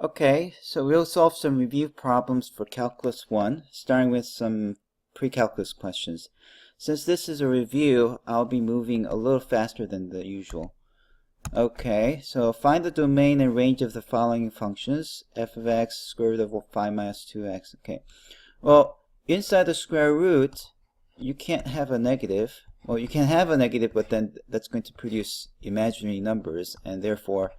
Okay, so we'll solve some review problems for Calculus 1, starting with some pre-calculus questions. Since this is a review, I'll be moving a little faster than the usual. Okay, so find the domain and range of the following functions: f of x, square root of 5 minus 2x. Okay, well, inside the square root, you can't have a negative. Well, you can have a negative, but then that's going to produce imaginary numbers, and therefore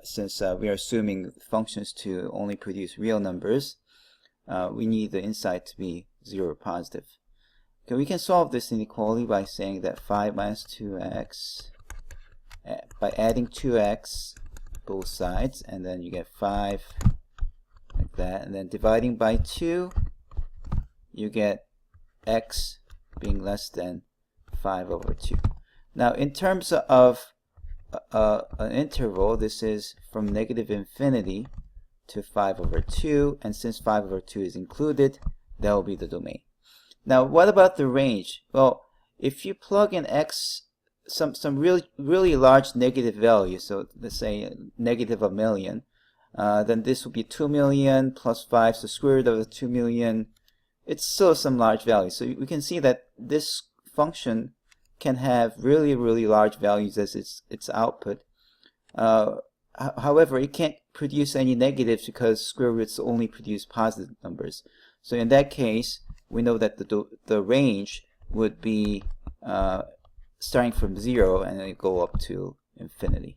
since we are assuming functions to only produce real numbers, we need the inside to be 0 or positive. Okay, we can solve this inequality by saying that 5 minus 2x, by adding 2x both sides, and then you get 5 like that, and then dividing by 2, you get x being less than 5 over 2. Now, in terms of an interval, this is from negative infinity to 5 over 2, and since 5 over 2 is included, that will be the domain. Now, what about the range? Well, if you plug in x, some really large negative value, so let's say negative a million, then this will be 2 million plus 5, so square root of the 2 million, it's still some large value. So we can see that this function can have really large values as its output. However, it can't produce any negatives because square roots only produce positive numbers. So in that case, we know that the range would be starting from 0 and then go up to infinity.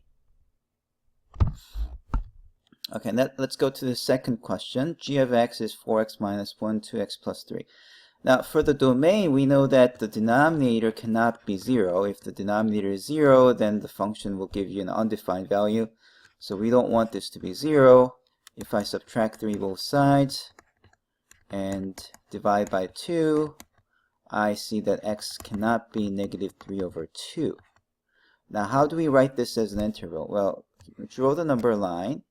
Okay, let's go to the second question. G of x is 4x minus 1, 2x plus 3. Now, for the domain, we know that the denominator cannot be 0. If the denominator is 0, then the function will give you an undefined value. So we don't want this to be 0. If I subtract 3 both sides and divide by 2, I see that x cannot be negative 3 over 2. Now, how do we write this as an interval? Well, draw the number line,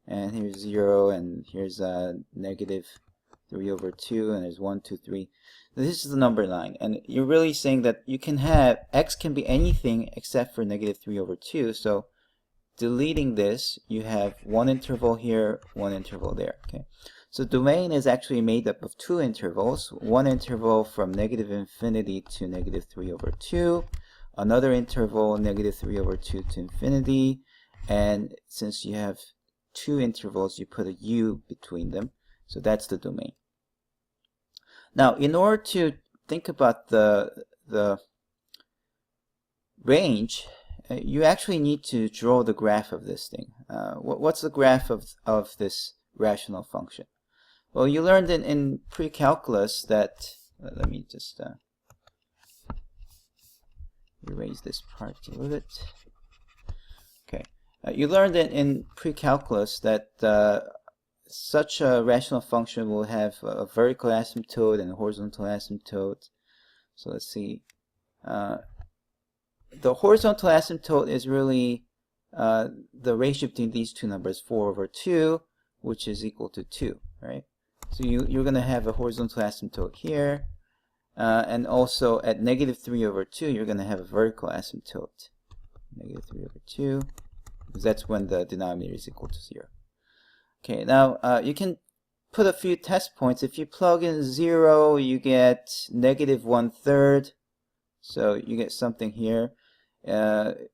and here's 0, and here's negative 3 over 2, and there's 1, 2, 3. This is the number line, and you're really saying that you can have x can be anything except for negative 3 over 2. So deleting this, you have one interval here, one interval there. Okay, so domain is actually made up of two intervals. One interval from negative infinity to negative 3 over 2, another interval negative 3 over 2 to infinity, and since you have two intervals, you put a u between them. So that's the domain. Now, in order to think about the range, you actually need to draw the graph of this thing. What's the graph of this rational function? Well, you learned in pre-calculus that, let me just erase this part a little bit. Okay, you learned in pre-calculus that such a rational function will have a vertical asymptote and a horizontal asymptote. So let's see. The horizontal asymptote is really the ratio between these two numbers, 4 over 2, which is equal to 2, right? So you're going to have a horizontal asymptote here. And also at negative 3 over 2, you're going to have a vertical asymptote. Negative 3 over 2, because that's when the denominator is equal to 0. Okay, now you can put a few test points. If you plug in 0, you get negative 1/3. So you get something here. The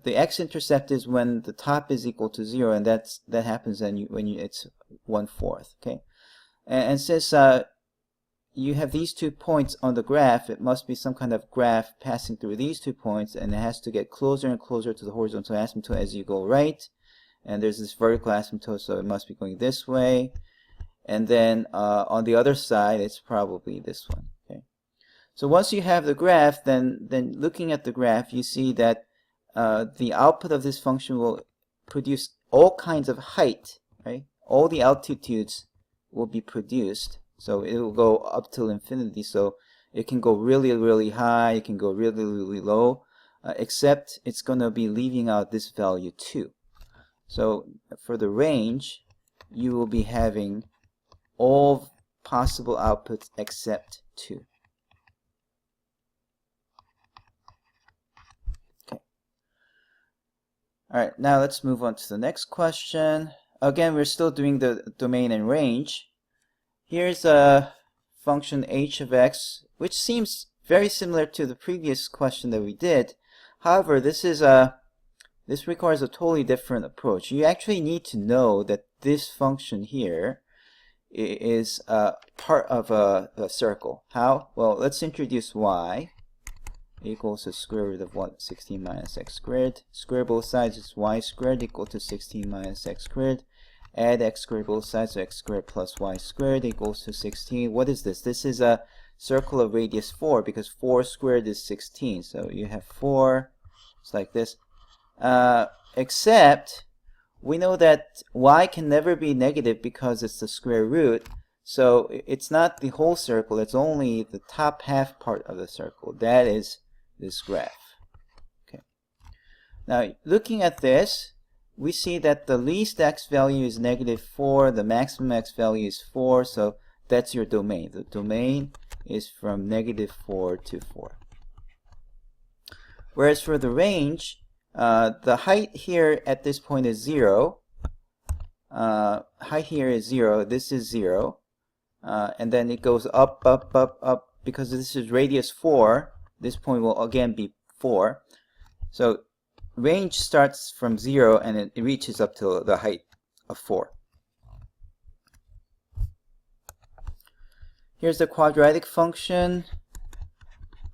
x-intercept is when the top is equal to 0, and that happens when it's 1/4. Okay, and since you have these 2 points on the graph, it must be some kind of graph passing through these 2 points, and it has to get closer and closer to the horizontal asymptote as you go right. And there's this vertical asymptote, so it must be going this way. And then on the other side, it's probably this one. Okay. So once you have the graph, then looking at the graph, you see that the output of this function will produce all kinds of height, right? All the altitudes will be produced. So it will go up till infinity. So it can go really high, it can go really low, except it's going to be leaving out this value 2. So for the range, you will be having all possible outputs except 2. Okay. All right, now let's move on to the next question. again, we're still doing the domain and range. Here's a function h of x, which seems very similar to the previous question that we did. However, this requires a totally different approach. You actually need to know that this function here is part of a circle. How? Well, let's introduce y equals the square root of 16 minus x squared. Square both sides is y squared equal to 16 minus x squared. Add x squared both sides, so x squared plus y squared equals to 16. What is this? This is a circle of radius 4, because 4 squared is 16. So you have 4, it's like this. Except we know that y can never be negative because it's the square root. So it's not the whole circle, it's only the top half part of the circle. That is this graph. Okay. Now, looking at this, we see that the least x value is -4, the maximum x value is 4, so that's your domain. The domain is from -4 to 4. Whereas for the range, the height here at this point is 0. Height here is 0, this is 0. And then it goes up, up, up, up. Because this is radius 4, this point will again be 4. So range starts from 0 and it reaches up to the height of 4. Here's the quadratic function.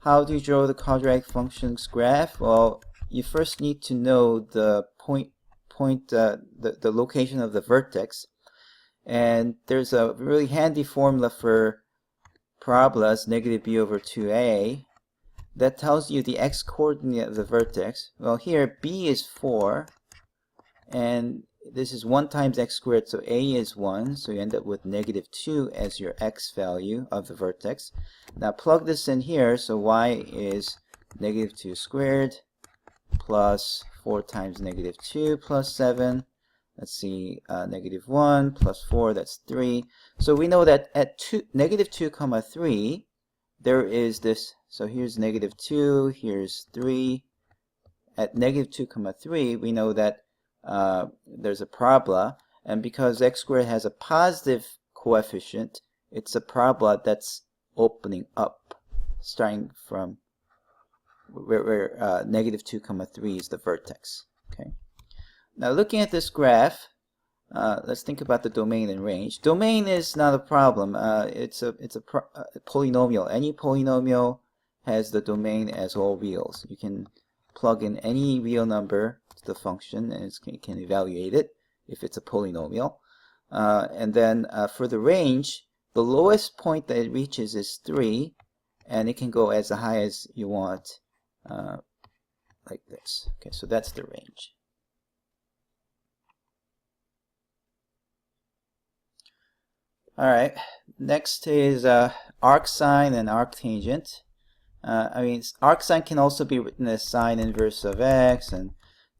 How do you draw the quadratic function's graph? Well, you first need to know the the location of the vertex. And there's a really handy formula for parabolas, -b over 2a, that tells you the x-coordinate of the vertex. Well, here b is 4, and this is 1 times x squared, so a is 1, so you end up with -2 as your x value of the vertex. Now plug this in here, so y is -2 squared plus 4 times -2 plus 7. Let's see, -1 plus 4, that's 3. So we know that at -2, 3, there is this, so here's -2, here's 3. At -2, 3, we know that there's a parabola, and because x squared has a positive coefficient, it's a parabola that's opening up, starting from where -2, 3 is the vertex. Okay. Now looking at this graph, let's think about the domain and range. Domain is not a problem. It's a polynomial. Any polynomial has the domain as all reals. You can plug in any real number to the function and it can evaluate it if it's a polynomial. And then for the range, the lowest point that it reaches is 3, and it can go as high as you want, like this. Okay, so that's the range. Alright, next is arcsine and arctangent. Arcsine can also be written as sine inverse of x, and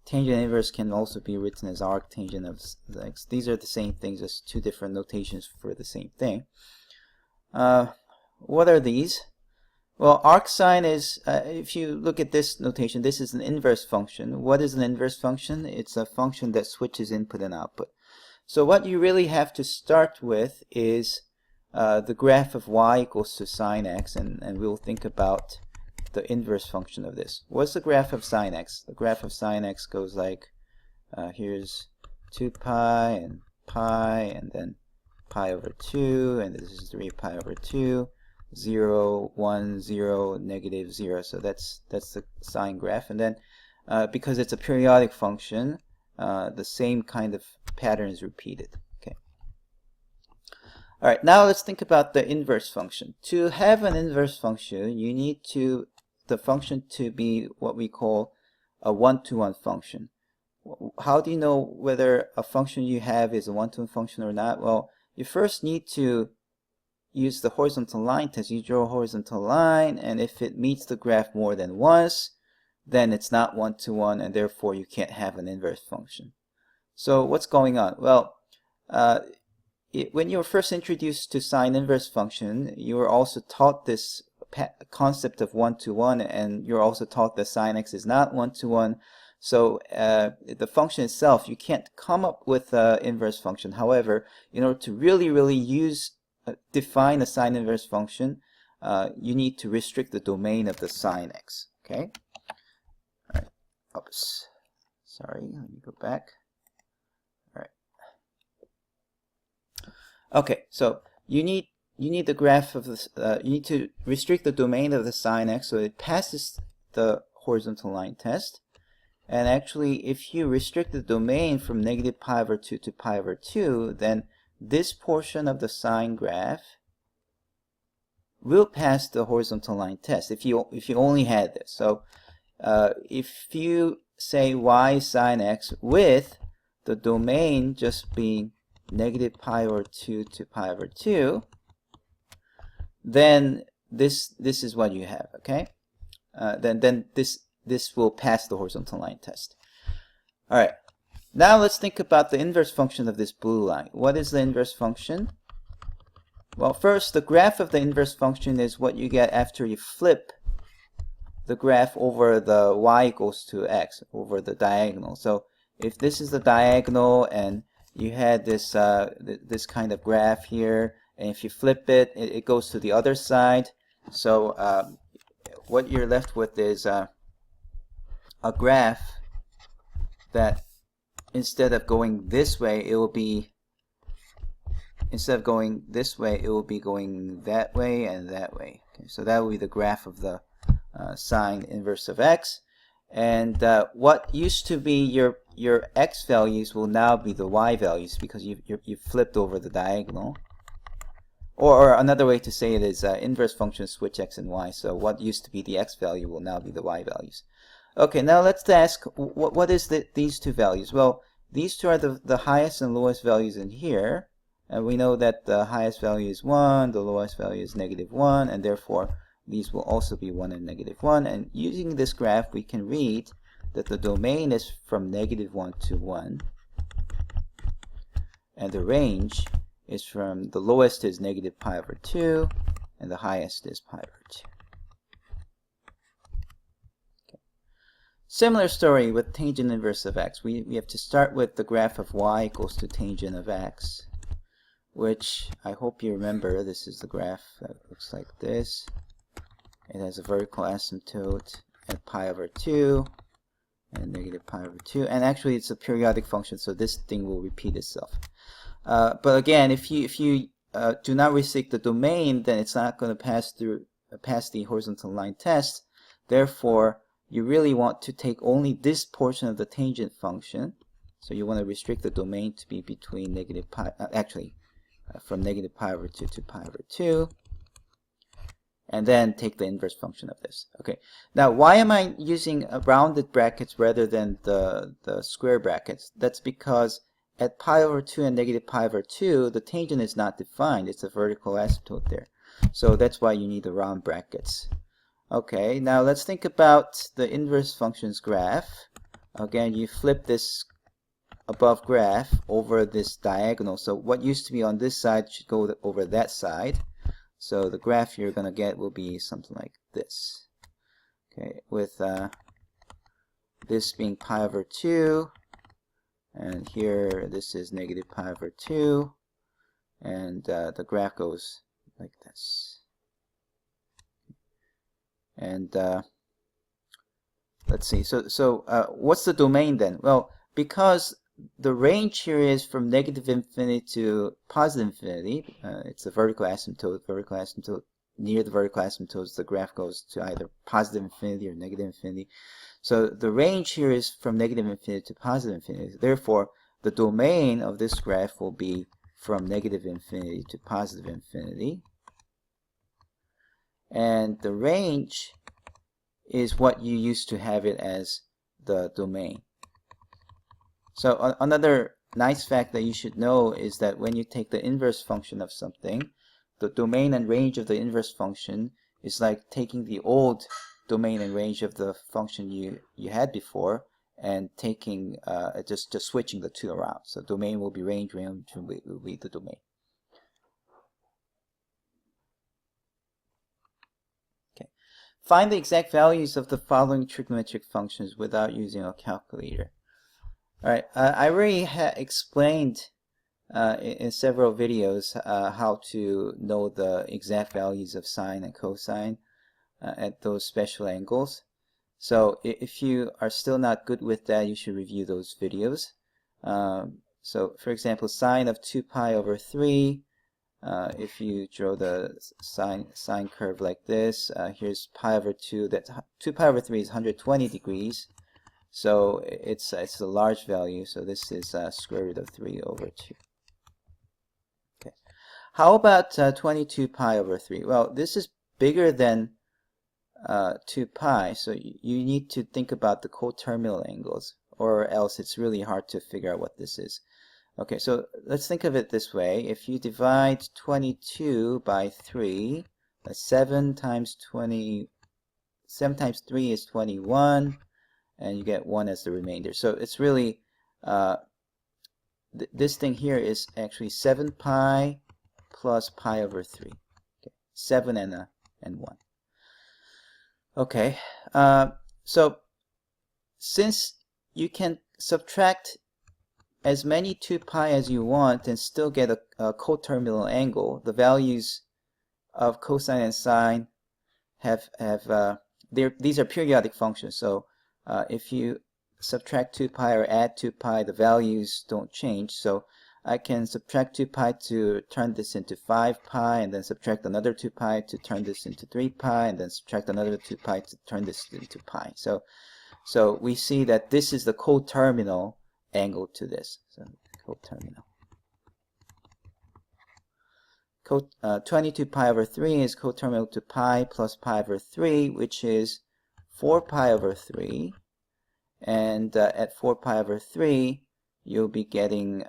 tangent inverse can also be written as arctangent of x. These are the same things, just two different notations for the same thing. What are these? Well, arcsine is, if you look at this notation, this is an inverse function. What is an inverse function? It's a function that switches input and output. So what you really have to start with is the graph of y equals to sine x, and we'll think about the inverse function of this. What's the graph of sine x? The graph of sine x goes like, here's 2 pi and pi, and then pi over 2, and this is 3 pi over 2, 0, 1, 0, -0. So that's the sine graph. And then because it's a periodic function, the same kind of pattern is repeated. Okay. All right, now let's think about the inverse function. To have an inverse function, you need the function to be what we call a one-to-one function. How do you know whether a function you have is a one-to-one function or not? Well, you first need to use the horizontal line test. You draw a horizontal line, and if it meets the graph more than once, then it's not one-to-one, and therefore you can't have an inverse function. So what's going on? Well, when you were first introduced to sine inverse function, you were also taught this concept of one-to-one, and you're also taught that sine x is not one-to-one. So the function itself, you can't come up with an inverse function. However, in order to really define a sine inverse function, you need to restrict the domain of the sine x. Okay. All right. Oops. Sorry. Let me go back. All right. Okay. So you need the graph of this. You need to restrict the domain of the sine x so it passes the horizontal line test. And actually, if you restrict the domain from negative pi over 2 to pi over 2, then this portion of the sine graph will pass the horizontal line test if you only had this. So if you say y sine x with the domain just being negative pi over 2 to pi over 2, then this is what you have. Okay, then this will pass the horizontal line test. All right, now let's think about the inverse function of this blue line. What is the inverse function? Well, first, the graph of the inverse function is what you get after you flip the graph over the y equals to x, over the diagonal. So if this is the diagonal and you had this this kind of graph here, and if you flip it, it goes to the other side. So what you're left with is a graph that instead of going this way, it will be going that way and that way. Okay, so that will be the graph of the sine inverse of x. And what used to be your x values will now be the y values because you flipped over the diagonal. Or another way to say it is inverse functions switch x and y. So what used to be the x value will now be the y values. Okay, now let's ask what is these two values? Well, these two are the highest and lowest values in here. And we know that the highest value is 1, the lowest value is -1, and therefore these will also be 1 and -1. And using this graph, we can read that the domain is from -1 to 1. And the range is from the lowest is negative pi over 2, and the highest is pi over 2. Okay. Similar story with tangent inverse of x. We have to start with the graph of y equals to tangent of x, which I hope you remember. This is the graph that looks like this. It has a vertical asymptote at pi over 2 and negative pi over 2. And actually it's a periodic function, so this thing will repeat itself. But again, if you do not restrict the domain, then it's not going to pass the horizontal line test. Therefore, you really want to take only this portion of the tangent function. So you want to restrict the domain to be between negative pi, from negative pi over 2 to pi over 2. And then take the inverse function of this. Okay. Now, why am I using rounded brackets rather than the square brackets? That's because at pi over 2 and negative pi over 2, the tangent is not defined. It's a vertical asymptote there. So that's why you need the round brackets. Okay, now let's think about the inverse functions graph. Again, you flip this above graph over this diagonal. So what used to be on this side should go over that side. So the graph you're going to get will be something like this. Okay, with this being pi over 2. And here, this is negative pi over 2. And the graph goes like this. And let's see. So what's the domain then? Well, because the range here is from negative infinity to positive infinity. It's a vertical asymptote. Near the vertical asymptotes, the graph goes to either positive infinity or negative infinity. So the range here is from negative infinity to positive infinity. Therefore, the domain of this graph will be from negative infinity to positive infinity. And the range is what you used to have it as the domain. So another nice fact that you should know is that when you take the inverse function of something, the domain and range of the inverse function is like taking the old domain and range of the function you had before and taking just switching the two around. So domain will be range will be the domain. Okay. Find the exact values of the following trigonometric functions without using a calculator. Alright, I already explained in several videos how to know the exact values of sine and cosine at those special angles. So if you are still not good with that, you should review those videos. So for example, sine of 2 pi over 3, if you draw the sine curve like this, here's pi over 2, that 2 pi over 3 is 120 degrees. So it's a large value, so this is square root of 3 over 2. Okay. How about 22 pi over 3? Well, this is bigger than 2 pi, so you need to think about the coterminal angles, or else it's really hard to figure out what this is. Okay, so let's think of it this way. If you divide 22 by 3, that's 7 times 3 is 21, and you get 1 as the remainder. So it's really, this thing here is actually 7 pi plus pi over 3. Okay, 7 and 1. Okay, so since you can subtract as many 2 pi as you want and still get a coterminal angle, the values of cosine and sine these are periodic functions. So if you subtract 2 pi or add 2 pi, the values don't change. So I can subtract 2 pi to turn this into 5 pi, and then subtract another 2 pi to turn this into 3 pi, and then subtract another 2 pi to turn this into pi. So we see that this is the coterminal angle to this. So coterminal. 22 pi over 3 is coterminal to pi plus pi over 3, which is 4 pi over 3. And at 4 pi over 3, you'll be getting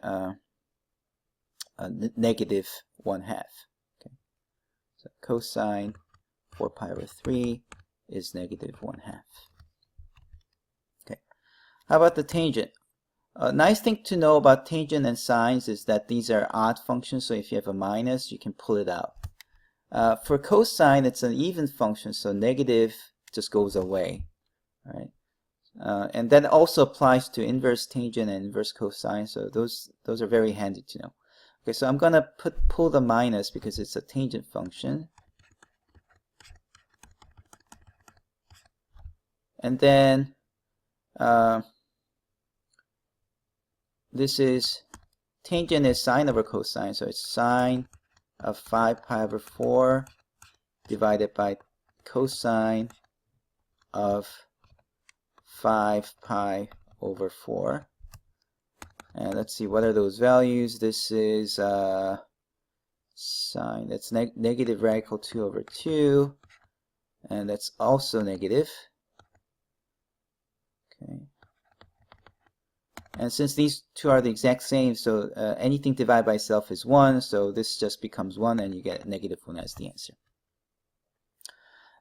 negative 1/2. Okay. So cosine 4 pi over 3 is negative 1/2. Okay. How about the tangent? A nice thing to know about tangent and sines is that these are odd functions, so if you have a minus, you can pull it out. For cosine, it's an even function, so negative just goes away. Right? And that also applies to inverse tangent and inverse cosine, so those are very handy to know. Okay, so I'm going to pull the minus because it's a tangent function. And then this is, tangent is sine over cosine, so it's sine of 5 pi over 4 divided by cosine of 5 pi over 4. And let's see, what are those values? This is sine, that's negative radical 2 over 2, and that's also negative. Okay. And since these two are the exact same, so anything divided by itself is 1, so this just becomes 1, and you get negative 1 as the answer.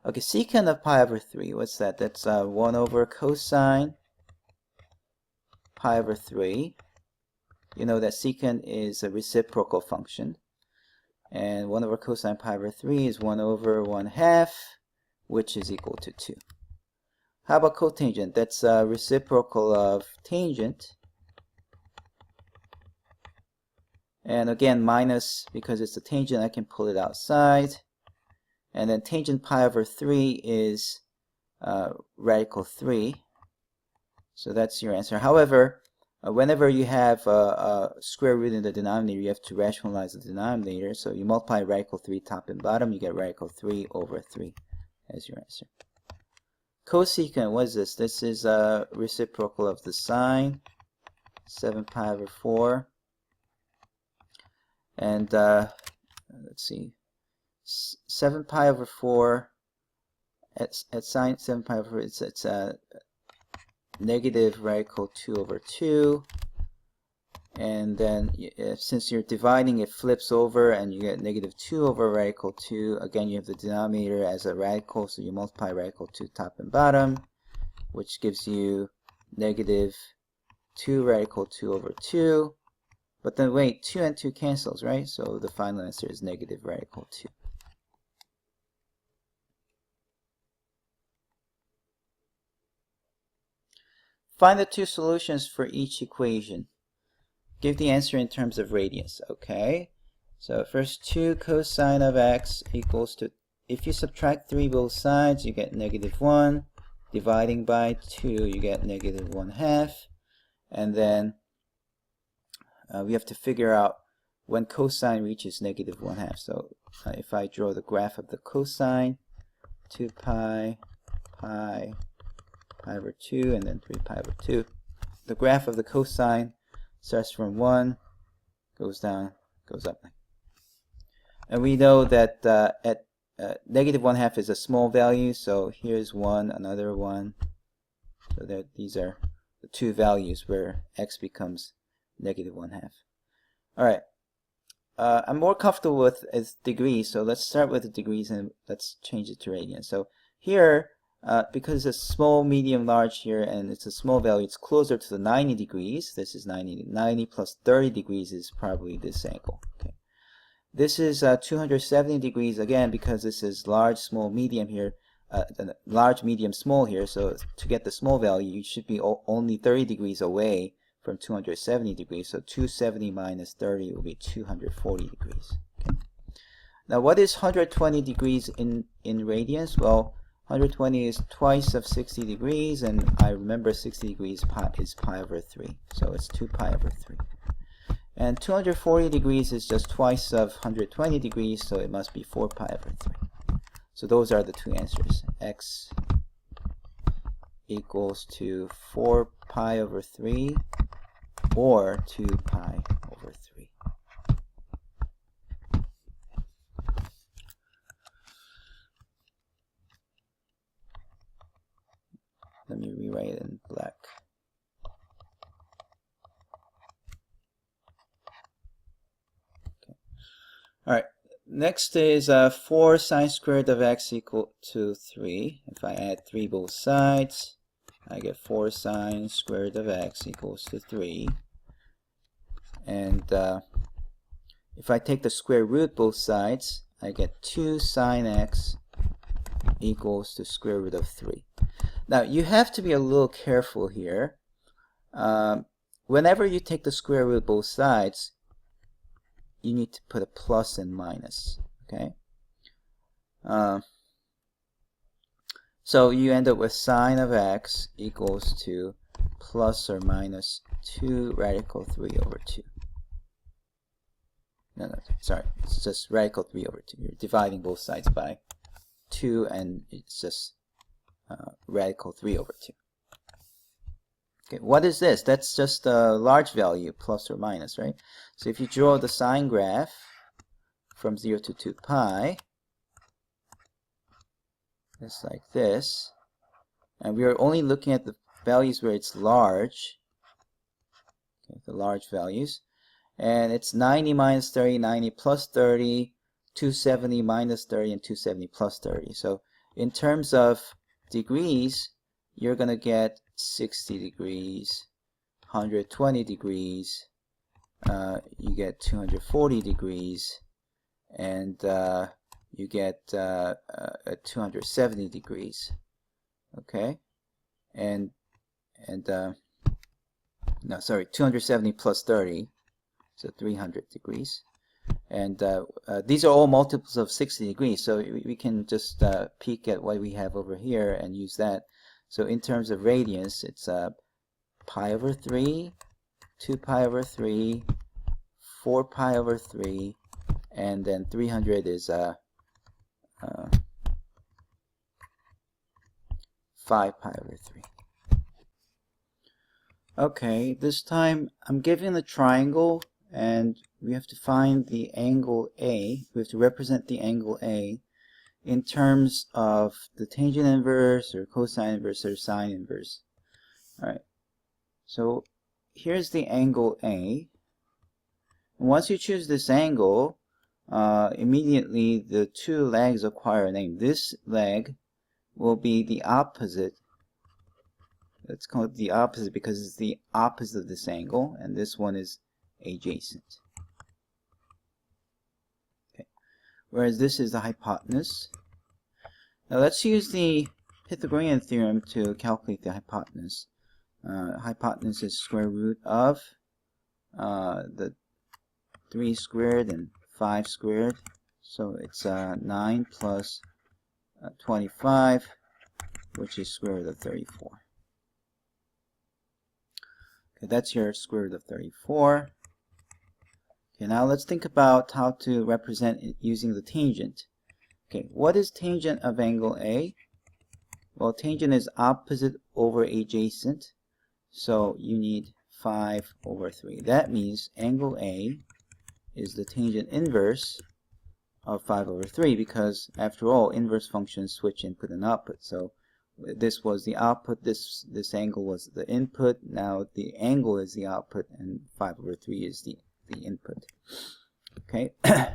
Okay, secant of pi over 3, what's that? That's 1 over cosine pi over 3. You know that secant is a reciprocal function. And 1 over cosine pi over 3 is 1 over 1/2, which is equal to 2. How about cotangent? That's a reciprocal of tangent. And again, minus, because it's a tangent, I can pull it outside. And then tangent pi over 3 is radical 3. So that's your answer. However, whenever you have a square root in the denominator, you have to rationalize the denominator. So you multiply radical 3 top and bottom, you get radical 3 over 3 as your answer. Cosecant, what is this? This is a reciprocal of the sine, 7 pi over 4. And let's see, 7 pi over 4 at sine 7 pi over 4, it's negative radical 2 over 2. And then since you're dividing, it flips over and you get negative 2 over radical 2. Again, you have the denominator as a radical, so you multiply radical 2 top and bottom, which gives you negative 2 radical 2 over 2. But then wait, 2 and 2 cancels, right? So the final answer is negative radical 2. Find the two solutions for each equation. Give the answer in terms of radians. Okay. So first 2 cosine of x equals to, if you subtract 3 both sides, you get -1. Dividing by 2, you get -1/2. And then we have to figure out when cosine reaches -1/2. So if I draw the graph of the cosine, 2 pi, pi over 2, and then 3 pi over 2. The graph of the cosine starts from 1, goes down, goes up. And we know that at -1/2 is a small value, so here's 1, another 1. So these are the two values where x becomes -1/2. Alright, I'm more comfortable with degrees, so let's start with the degrees and let's change it to radians. So here, because it's small, medium, large here, and it's a small value, it's closer to the 90 degrees. This is 90. 90 plus 30 degrees is probably this angle. Okay. This is 270 degrees, again, because this is large, small, medium here, large, medium, small here. So to get the small value, you should be only 30 degrees away from 270 degrees. So 270 minus 30 will be 240 degrees. Okay. Now, what is 120 degrees in radians? Well, 120 is twice of 60 degrees, and I remember 60 degrees is pi over 3. So it's 2 pi over 3. And 240 degrees is just twice of 120 degrees, so it must be 4 pi over 3. So those are the two answers. X equals to 4 pi over 3 or 2 pi over 3. Let me rewrite it in black. Okay. All right. Next is 4 sine squared of x equal to 3. If I add 3 both sides, I get 4 sine squared of x equals to 3. And if I take the square root both sides, I get 2 sine x equals to square root of 3. Now, you have to be a little careful here. Whenever you take the square root both sides, you need to put a plus and minus, okay? So you end up with sine of x equals to plus or minus 2 radical 3 over 2. No, sorry, it's just radical 3 over 2. You're dividing both sides by 2, and it's just radical 3 over 2. Okay, what is this? That's just a large value, plus or minus, right? So if you draw the sine graph from 0 to 2 pi, it's like this. And we are only looking at the values where it's large, okay, the large values. And it's 90 minus 30, 90 plus 30, 270 minus 30, and 270 plus 30. So in terms of degrees, you're going to get 60 degrees, 120 degrees, you get 240 degrees, and you get 270 degrees. Okay, and no, sorry, 270 plus 30, so 300 degrees. And these are all multiples of 60 degrees, so we can just peek at what we have over here and use that. So in terms of radians, it's pi over 3, 2 pi over 3, 4 pi over 3, and then 300 is 5 pi over 3. Okay, this time I'm giving the triangle, and we have to find the angle A. We have to represent the angle A in terms of the tangent inverse or cosine inverse or sine inverse. Alright, so here's the angle A. Once you choose this angle, immediately the two legs acquire a name. This leg will be the opposite. Let's call it the opposite because it's the opposite of this angle, and this one is adjacent. Okay. Whereas this is the hypotenuse. Now let's use the Pythagorean theorem to calculate the hypotenuse. Hypotenuse is square root of the 3 squared and 5 squared. So it's 9 plus 25, which is square root of 34. Okay, that's your square root of 34. Okay, now let's think about how to represent it using the tangent. Okay, what is tangent of angle A? Well, tangent is opposite over adjacent, so you need 5 over 3. That means angle A is the tangent inverse of 5 over 3, because after all, inverse functions switch input and output. So this was the output, this angle was the input, now the angle is the output, and 5 over 3 is the input. Okay,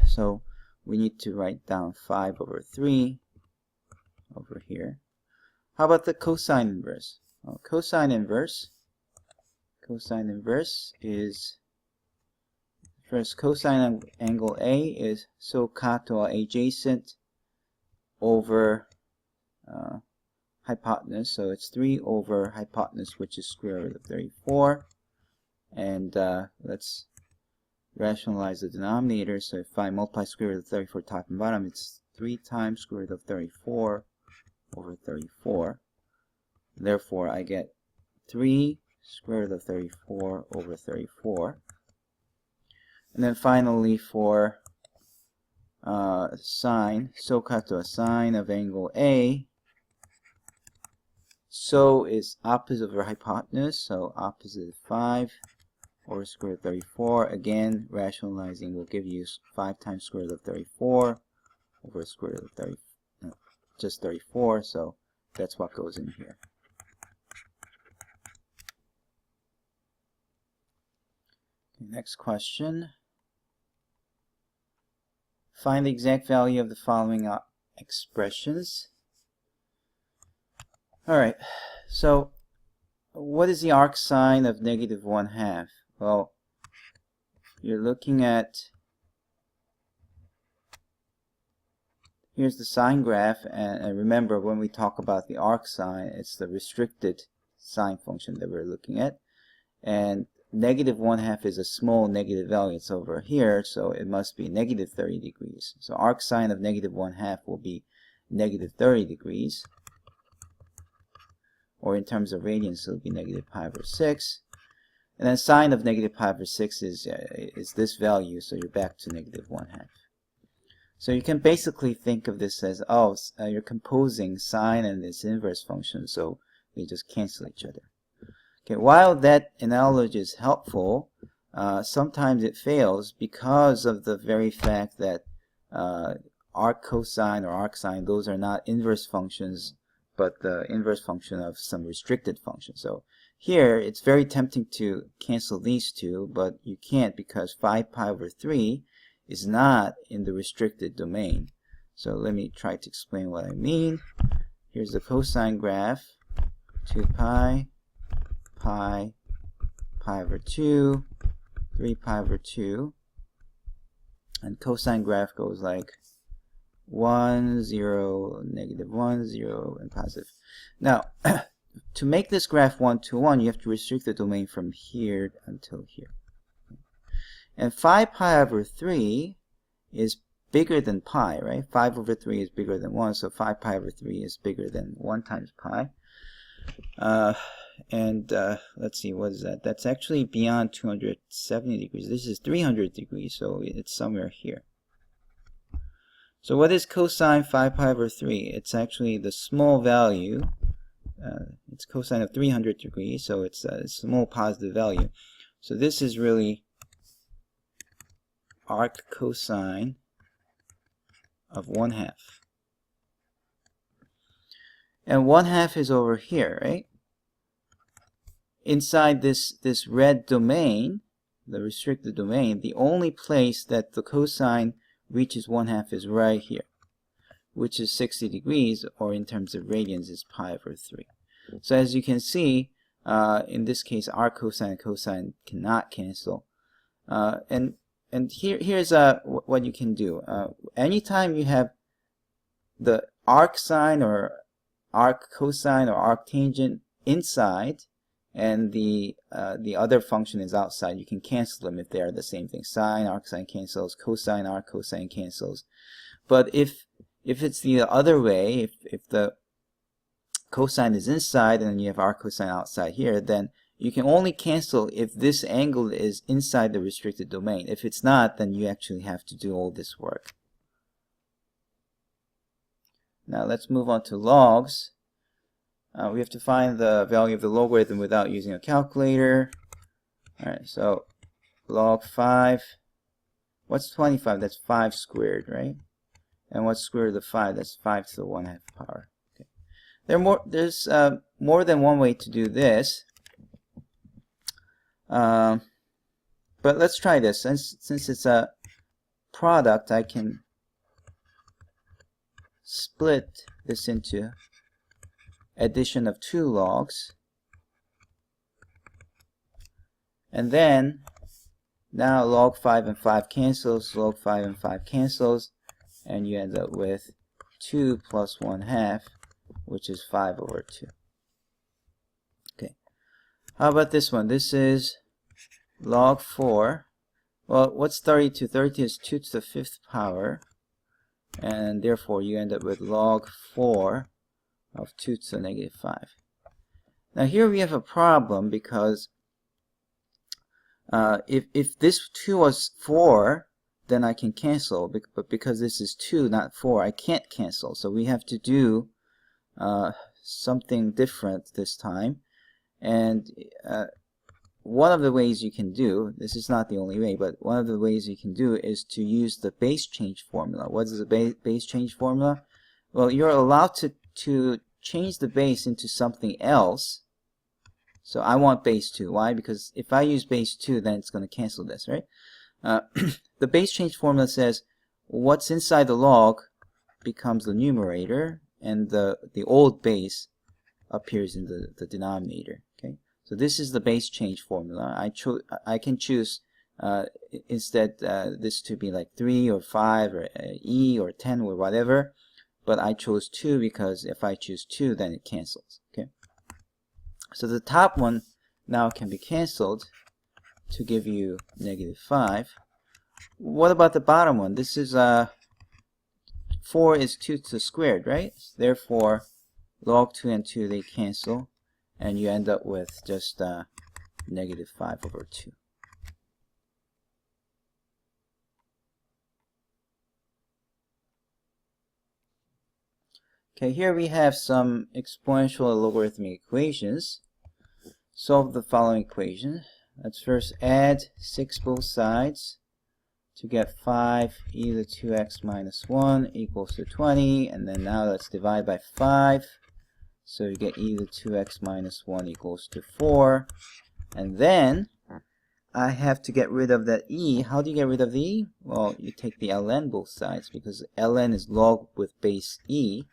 so we need to write down 5 over 3 over here. How about the cosine inverse? Well, cosine inverse is, first, cosine angle A is SOHCAHTOA adjacent over hypotenuse, so it's 3 over hypotenuse, which is square root of 34. And let's rationalize the denominator. So if I multiply square root of 34 top and bottom, it's 3 times square root of 34 over 34. Therefore, I get 3 square root of 34 over 34. And then finally, for sine, SOHCAHTOA sine of angle A, so is opposite over hypotenuse, so opposite 5 over square root of 34. Again, rationalizing will give you 5 times square root of 34 over square root of 30, just 34, so that's what goes in here. Okay, next question. Find the exact value of the following expressions. Alright, so what is the arc sine of negative 1/2? Well, you're looking at, here's the sine graph, and remember when we talk about the arc sine, it's the restricted sine function that we're looking at. And negative 1/2 is a small negative value. It's over here, so it must be negative 30 degrees. So arc sine of negative 1/2 will be negative 30 degrees. Or in terms of radians, it'll be negative pi over 6. And then sine of negative pi over 6 is this value, so you're back to negative 1/2. So you can basically think of this as, you're composing sine and its inverse function, so they just cancel each other. Okay, while that analogy is helpful, sometimes it fails because of the very fact that arc cosine or arc sine, those are not inverse functions, but the inverse function of some restricted function. So here, it's very tempting to cancel these two, but you can't because 5 pi over 3 is not in the restricted domain. So let me try to explain what I mean. Here's the cosine graph, 2 pi, pi over 2, 3 pi over 2, and cosine graph goes like 1, 0, negative 1, 0, and positive. Now, to make this graph 1 to 1, you have to restrict the domain from here until here. And 5 pi over 3 is bigger than pi, right? 5 over 3 is bigger than 1, so 5 pi over 3 is bigger than 1 times pi. Let's see, what is that? That's actually beyond 270 degrees. This is 300 degrees, so it's somewhere here. So what is cosine 5 pi over 3? It's actually the small value. It's cosine of 300 degrees, so it's a small positive value. So this is really arc cosine of 1/2. And 1/2 is over here, right? Inside this red domain, the restricted domain, the only place that the cosine reaches 1/2 is right here, which is 60 degrees, or in terms of radians is pi over 3. So as you can see, in this case, arc cosine and cosine cannot cancel. And here's what you can do. Anytime you have the arc sine or arc cosine or arc tangent inside, and the other function is outside, you can cancel them if they are the same thing. Sine, arcsine cancels, cosine, arccosine cancels. But if it's the other way, if the cosine is inside and you have arccosine outside here, then you can only cancel if this angle is inside the restricted domain. If it's not, then you actually have to do all this work. Now let's move on to logs. We have to find the value of the logarithm without using a calculator. Alright, so log 5. What's 25? That's 5 squared, right? And what's square root of 5? That's 5 to the 1/2 power. Okay. There's more than one way to do this. But let's try this. Since it's a product, I can split this into addition of 2 logs. And then, now log 5 and 5 cancels, log 5 and 5 cancels, and you end up with 2 plus 1/2, which is 5 over 2. Okay. How about this one? This is log 4. Well, what's 32? 32 is 2 to the 5th power, and therefore you end up with log 4 of 2 to the negative 5. Now here we have a problem because if this 2 was 4, then I can cancel, but because this is 2, not 4, I can't cancel. So we have to do something different this time. And one of the ways you can do, this is not the only way, but one of the ways you can do is to use the base change formula. What is the base change formula? Well, you're allowed to change the base into something else. So I want base 2. Why? Because if I use base 2, then it's going to cancel this, right? The base change formula says what's inside the log becomes the numerator, and the old base appears in the denominator. Okay, so this is the base change formula. I can choose instead this to be like 3 or 5 or e or 10 or whatever, but I chose 2 because if I choose 2, then it cancels. Okay, so the top one now can be canceled to give you negative 5. What about the bottom one? This is 4 is 2 to the squared, right? Therefore, log 2 and 2, they cancel, and you end up with just negative 5 over 2. Okay, here we have some exponential and logarithmic equations. Solve the following equation. Let's first add 6 both sides to get 5 e to the 2x minus 1 equals to 20. And then now let's divide by 5. So you get e to the 2x minus 1 equals to 4. And then I have to get rid of that e. How do you get rid of the e? Well, you take the ln both sides, because ln is log with base e.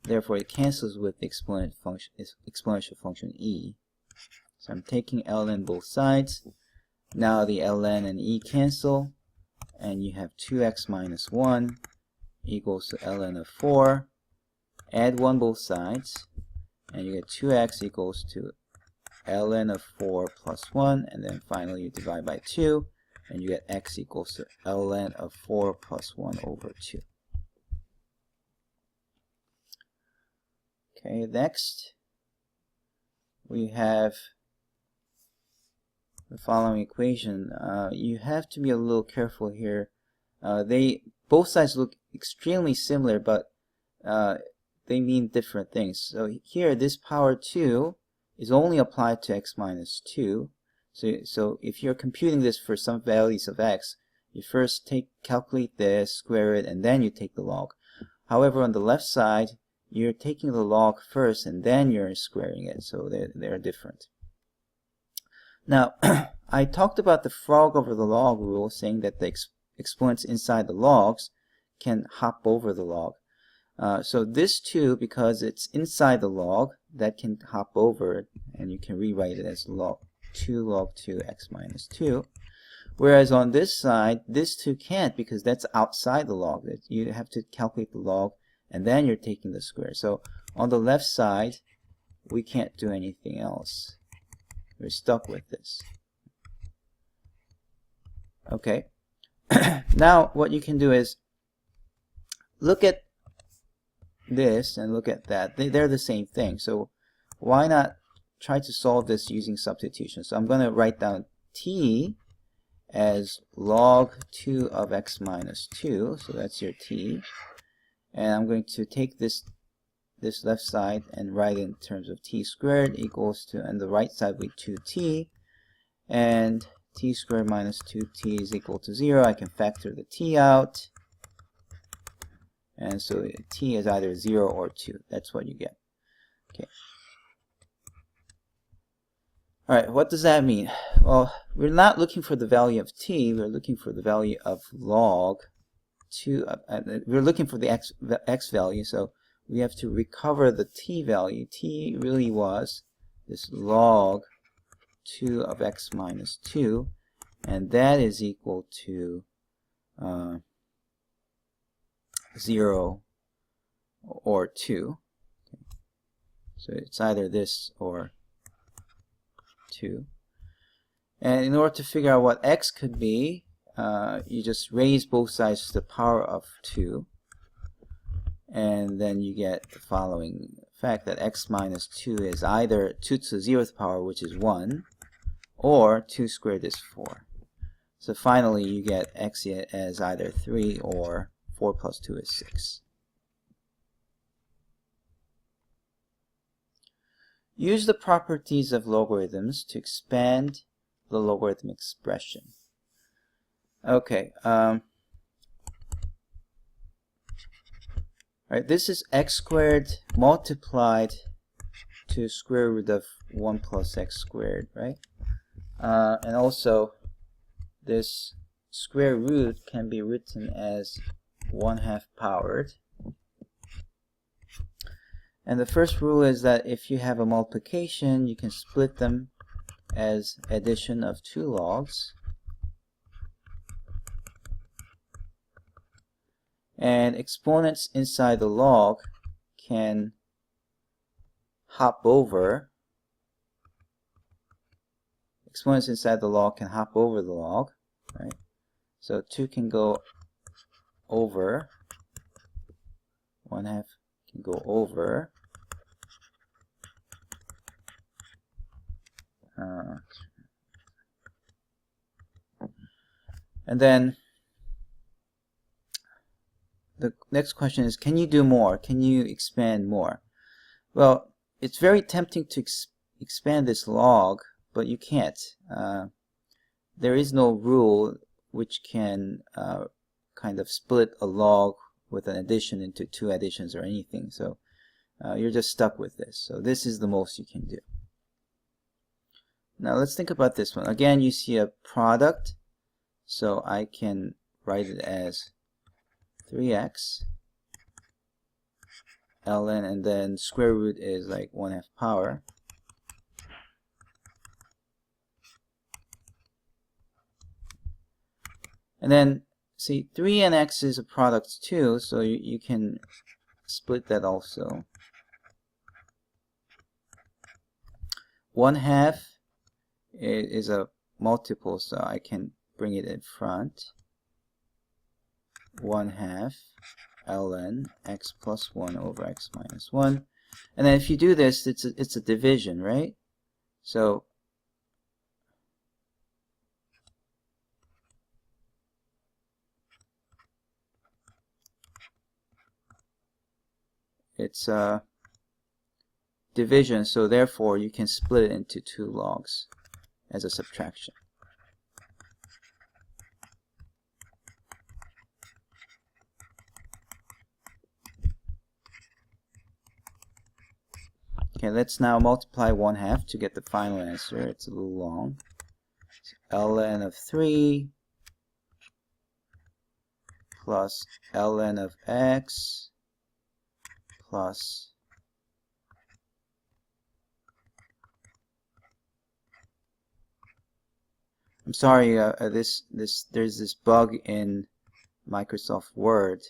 Therefore, it cancels with the exponential function e. So I'm taking ln both sides. Now the ln and e cancel, and you have 2x minus 1 equals to ln of 4. Add 1 both sides, and you get 2x equals to ln of 4 plus 1, and then finally you divide by 2, and you get x equals to ln of 4 plus 1 over 2. Okay, next we have the following equation. You have to be a little careful here. Both sides look extremely similar, but they mean different things. So here, this power 2 is only applied to x minus 2. So if you're computing this for some values of x, you first calculate this, square it, and then you take the log. However, on the left side, you're taking the log first, and then you're squaring it. So they're different. Now, I talked about the frog over the log rule, saying that the exponents inside the logs can hop over the log. So this 2, because it's inside the log, that can hop over it, and you can rewrite it as log 2 log 2 x minus 2. Whereas on this side, this 2 can't, because that's outside the log. You have to calculate the log, and then you're taking the square. So on the left side, we can't do anything else. We're stuck with this. Okay. Now what you can do is look at this and look at that. They're the same thing. So why not try to solve this using substitution? So I'm going to write down t as log 2 of x minus 2. So that's your t. And I'm going to take this left side and write it in terms of t squared equals to, and the right side with 2t. And t squared minus 2t is equal to 0. I can factor the t out. And so t is either 0 or 2. That's what you get. Okay. Alright, what does that mean? Well, we're not looking for the value of t. We're looking for the value of log 2. We're looking for the x value. So we have to recover the t value. T really was this log 2 of x minus 2. And that is equal to 0 or 2. Okay. So it's either this or 2. And in order to figure out what x could be, you just raise both sides to the power of 2. And then you get the following fact that x minus 2 is either 2 to the 0th power, which is 1, or 2 squared is 4. So finally you get x as either 3 or 4 plus 2 is 6. Use the properties of logarithms to expand the logarithm expression. Okay. Right, this is x squared multiplied to square root of 1 plus x squared, right? And also this square root can be written as 1/2 powered. And the first rule is that if you have a multiplication, you can split them as addition of 2 logs. And exponents inside the log can hop over. Exponents inside the log can hop over the log, right? So 2 can go over, 1/2 can go over, and then the next question is, can you do more? Can you expand more? Well, it's very tempting to expand this log, but you can't. There is no rule which can kind of split a log with an addition into 2 additions or anything. So you're just stuck with this. So this is the most you can do. Now let's think about this one. Again, you see a product. So I can write it as 3x ln, and then square root is like 1/2 power. And then see, 3 and x is a product too, so you can split that also. 1/2 is a multiple, so I can bring it in front. 1/2 ln x plus 1 over x minus 1. And then if you do this, it's a division, right? So it's a division, so therefore you can split it into 2 logs as a subtraction. Okay, let's now multiply 1/2 to get the final answer. It's a little long. So ln of 3 plus ln of x plus I'm sorry, there's this bug in Microsoft Word.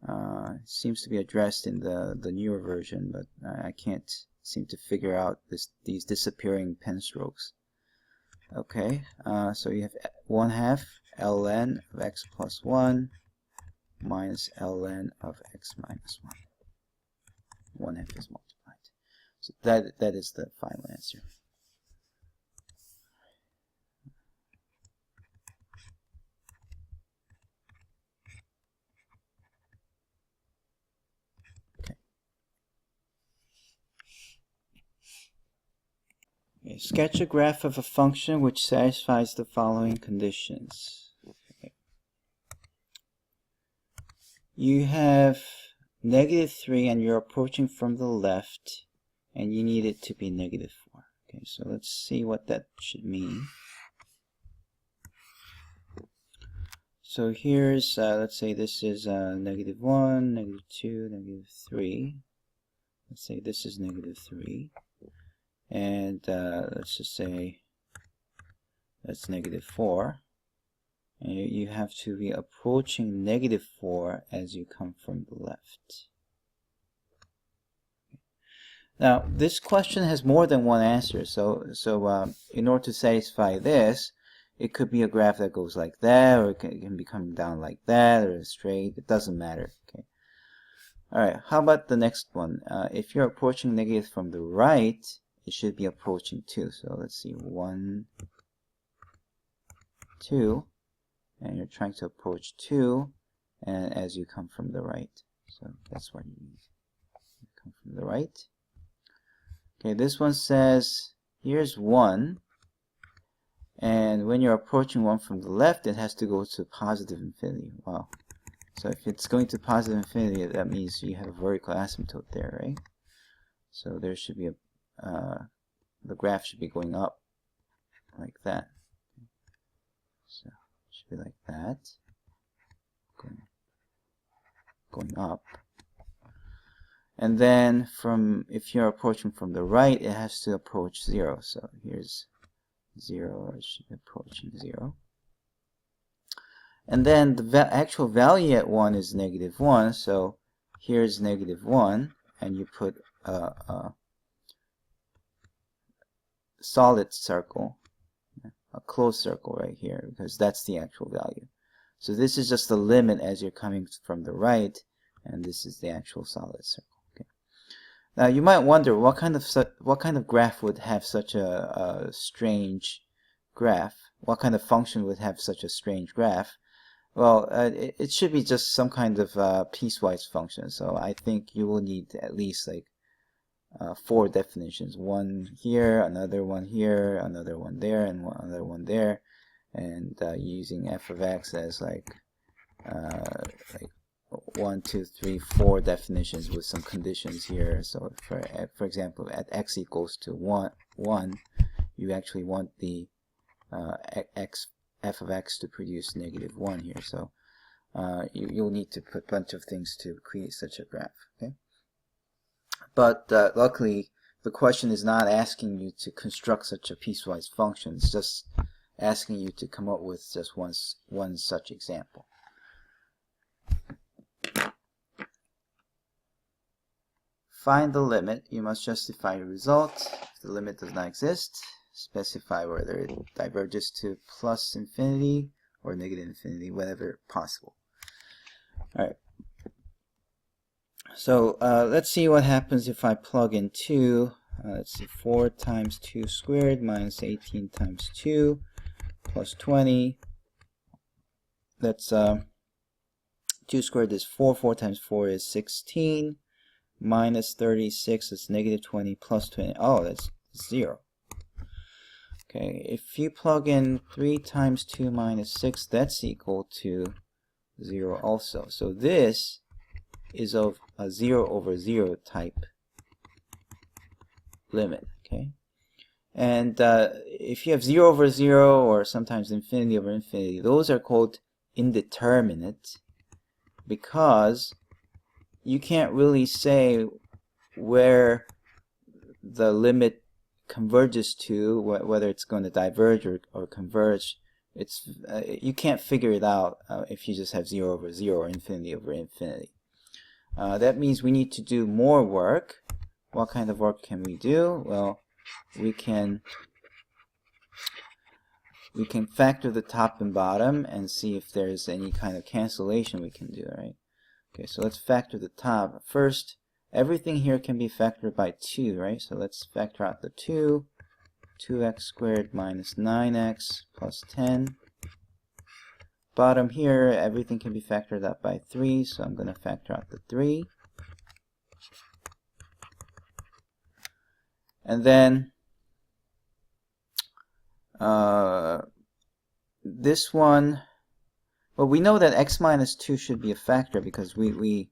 It seems to be addressed in the newer version, but I can't seem to figure out these disappearing pen strokes. Okay, so you have 1/2 ln of x plus 1 minus ln of x minus 1. 1/2 is multiplied. So that is the final answer. Okay, sketch a graph of a function which satisfies the following conditions. Okay. You have -3 and you're approaching from the left, and you need it to be -4. Okay, so let's see what that should mean. So here's, let's say this is -1, -2, -3. Let's say this is -3. And let's just say that's -4. And you have to be approaching -4 as you come from the left. Now, this question has more than one answer. So in order to satisfy this, it could be a graph that goes like that, or it can be coming down like that, or straight. It doesn't matter. Okay. All right. How about the next one? If you're approaching negative from the right, it should be approaching 2. So let's see, 1, 2, and you're trying to approach 2, and as you come from the right. So that's what you need. You come from the right. Okay, this one says here's 1, and when you're approaching 1 from the left, it has to go to positive infinity. Wow. So if it's going to positive infinity, that means you have a vertical asymptote there, right? So there should be a the graph should be going up like that. So it should be like that, going up. And then if you're approaching from the right, it has to approach 0. So here's 0, it should be approaching 0. And then the actual value at 1 is -1. So here's -1, and you put a solid circle, a closed circle right here, because that's the actual value. So this is just the limit as you're coming from the right, and this is the actual solid circle. Okay. Now you might wonder what kind of graph would have such a strange graph? What kind of function would have such a strange graph? Well, it should be just some kind of piecewise function. So I think you will need at least like 4 definitions. One here, another one here, another one there, and another one there, and using f of x as like 1, 2, 3, 4 definitions with some conditions here. So for example, at x equals to 1, you actually want the f of x to produce -1 here. So you'll need to put a bunch of things to create such a graph. Okay. But luckily, the question is not asking you to construct such a piecewise function. It's just asking you to come up with just one such example. Find the limit. You must justify the result. If the limit does not exist, specify whether it diverges to plus infinity or negative infinity, whenever possible. All right. So let's see what happens if I plug in 2. Let's see, 4 times 2 squared minus 18 times 2 plus 20. That's 2 squared is 4. 4 times 4 is 16. Minus 36 is -20 plus 20. Oh, that's 0. Okay, if you plug in 3 times 2 minus 6, that's equal to 0 also. So this is of a 0 over 0 type limit. Okay, and if you have 0 over 0 or sometimes infinity over infinity, those are called indeterminate, because you can't really say where the limit converges to, whether it's going to diverge or converge. You can't figure it out if you just have 0 over 0 or infinity over infinity. That means we need to do more work what kind of work can we do? Well, we can factor the top and bottom and see if there's any kind of cancellation we can do, right? Okay, so let's factor the top. First, everything here can be factored by 2, right? So let's factor out the 2. 2x squared minus 9x plus 10. Bottom here, everything can be factored out by 3, so I'm going to factor out the 3. And then this one, well, we know that x minus 2 should be a factor because we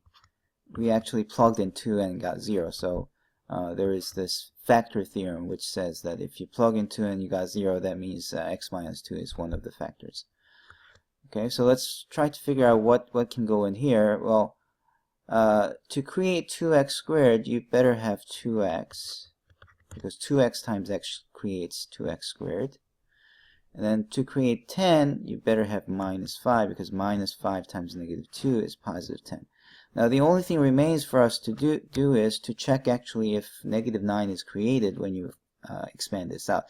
actually plugged in 2 and got 0. So there is this factor theorem which says that if you plug in 2 and you got 0, that means x minus 2 is one of the factors. Okay, so let's try to figure out what can go in here. Well, to create 2x squared, you better have 2x, because 2x times x creates 2x squared. And then to create 10, you better have minus 5, because minus 5 times negative 2 is positive 10. Now the only thing remains for us to do is to check actually if negative 9 is created when you expand this out.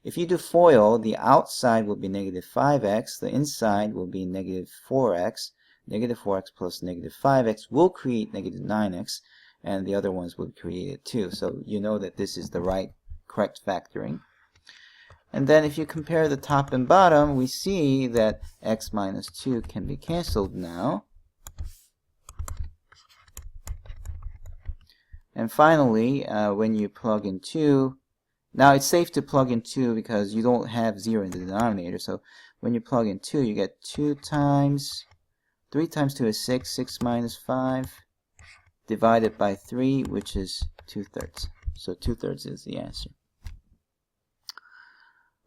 If you do FOIL, the outside will be negative 5x, the inside will be negative 4x. Negative 4x plus negative 5x will create negative 9x, and the other ones will be created too. So you know that this is the correct factoring. And then if you compare the top and bottom, we see that x minus 2 can be canceled now. And finally, when you plug in 2, now it's safe to plug in 2 because you don't have 0 in the denominator. So when you plug in 2, you get 2 times, 3 times 2 is 6, 6 minus 5, divided by 3, which is 2/3. So 2/3 is the answer.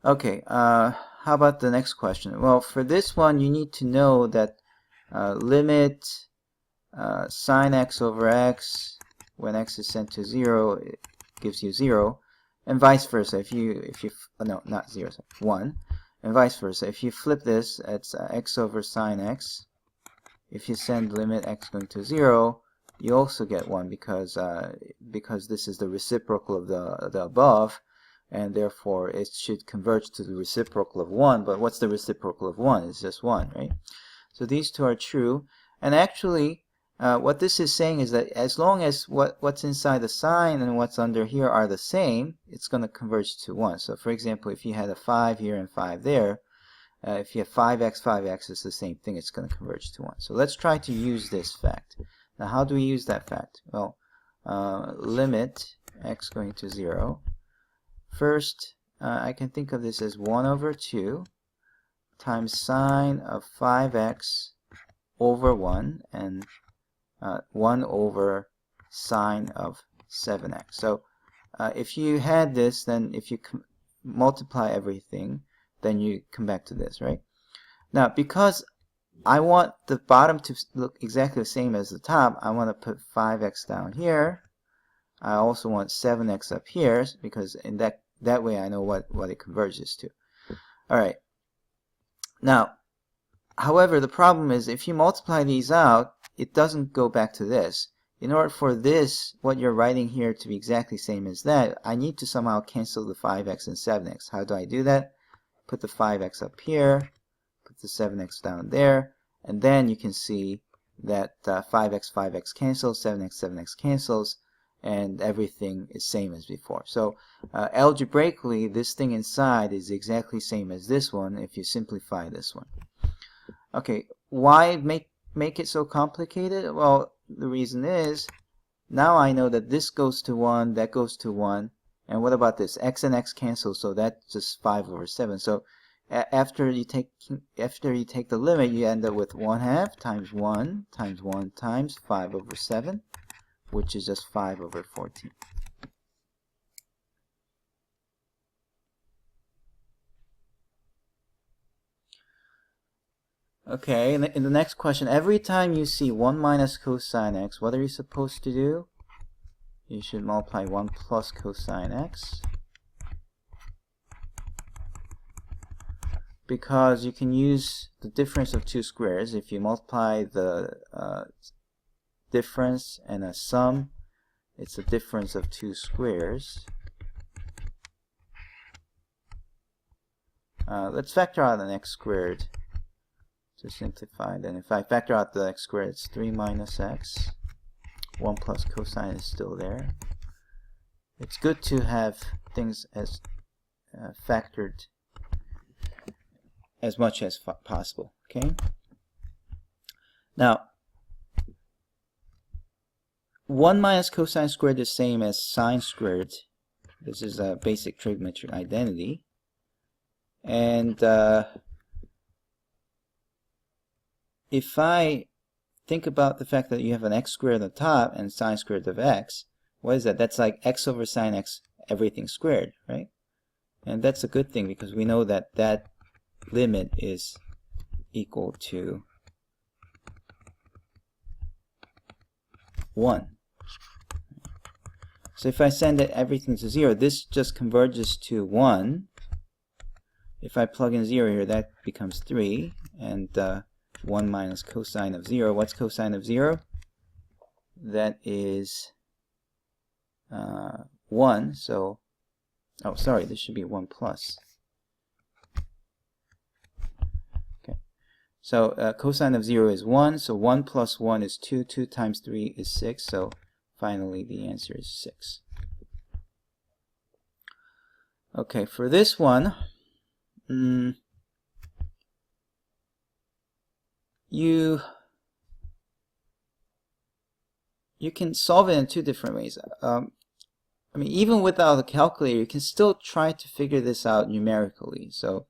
Okay, how about the next question? Well, for this one, you need to know that limit sine x over x when x is sent to 0, it gives you 0, and vice versa. If you no, not 0, sorry, 1, and vice versa. If you flip this, it's x over sine x. If you send limit x going to 0, you also get 1 because this is the reciprocal of the above, and therefore it should converge to the reciprocal of 1. But what's the reciprocal of 1? It's just 1, right? So these two are true. And actually, what this is saying is that as long as what's inside the sign and what's under here are the same, it's going to converge to 1. So for example, if you had a 5 here and 5 there, if you have 5x, 5x is the same thing, it's going to converge to 1. So let's try to use this fact. Now how do we use that fact? Well, limit x going to 0. First, I can think of this as 1 over 2 times sine of 5x over 1, and 1 over sine of 7x. So if you had this, then if you multiply everything, then you come back to this, right? Now, because I want the bottom to look exactly the same as the top, I want to put 5x down here. I also want 7x up here, because in that way I know what it converges to. Alright. Now, however, the problem is if you multiply these out, it doesn't go back to this. In order for this, what you're writing here, to be exactly the same as that, I need to somehow cancel the 5x and 7x. How do I do that? Put the 5x up here, put the 7x down there, and then you can see that 5x, 5x cancels, 7x, 7x cancels, and everything is same as before. So algebraically, this thing inside is exactly same as this one if you simplify this one. Okay, why make it so complicated? Well, the reason is, now I know that this goes to 1, that goes to 1, and what about this? X and X cancel, so that's just 5 over 7. So after you take the limit, you end up with 1/2 times 1 times 1 times 5 over 7, which is just 5 over 14. Okay, in the next question, every time you see 1 minus cosine x, what are you supposed to do? You should multiply 1 plus cosine x, because you can use the difference of two squares. If you multiply the difference and a sum, it's the difference of two squares. Let's factor out an x squared to simplify. Then if I factor out the x squared, it's 3 minus x. 1 plus cosine is still there. It's good to have things as factored as much as possible. Okay. Now, 1 minus cosine squared is the same as sine squared. This is a basic trigonometric identity. And if I think about the fact that you have an x squared on the top and sine squared of x, what is that? That's like x over sine x, everything squared, right? And that's a good thing because we know that that limit is equal to 1. So if I send everything to 0, this just converges to 1. If I plug in 0 here, that becomes 3. And 1 minus cosine of 0. What's cosine of 0? That is 1. So, oh, sorry, this should be 1 plus. Okay. So cosine of 0 is 1. So 1 plus 1 is 2. 2 times 3 is 6. So finally, the answer is 6. Okay, for this one, you can solve it in two different ways. I mean, even without a calculator, you can still try to figure this out numerically. So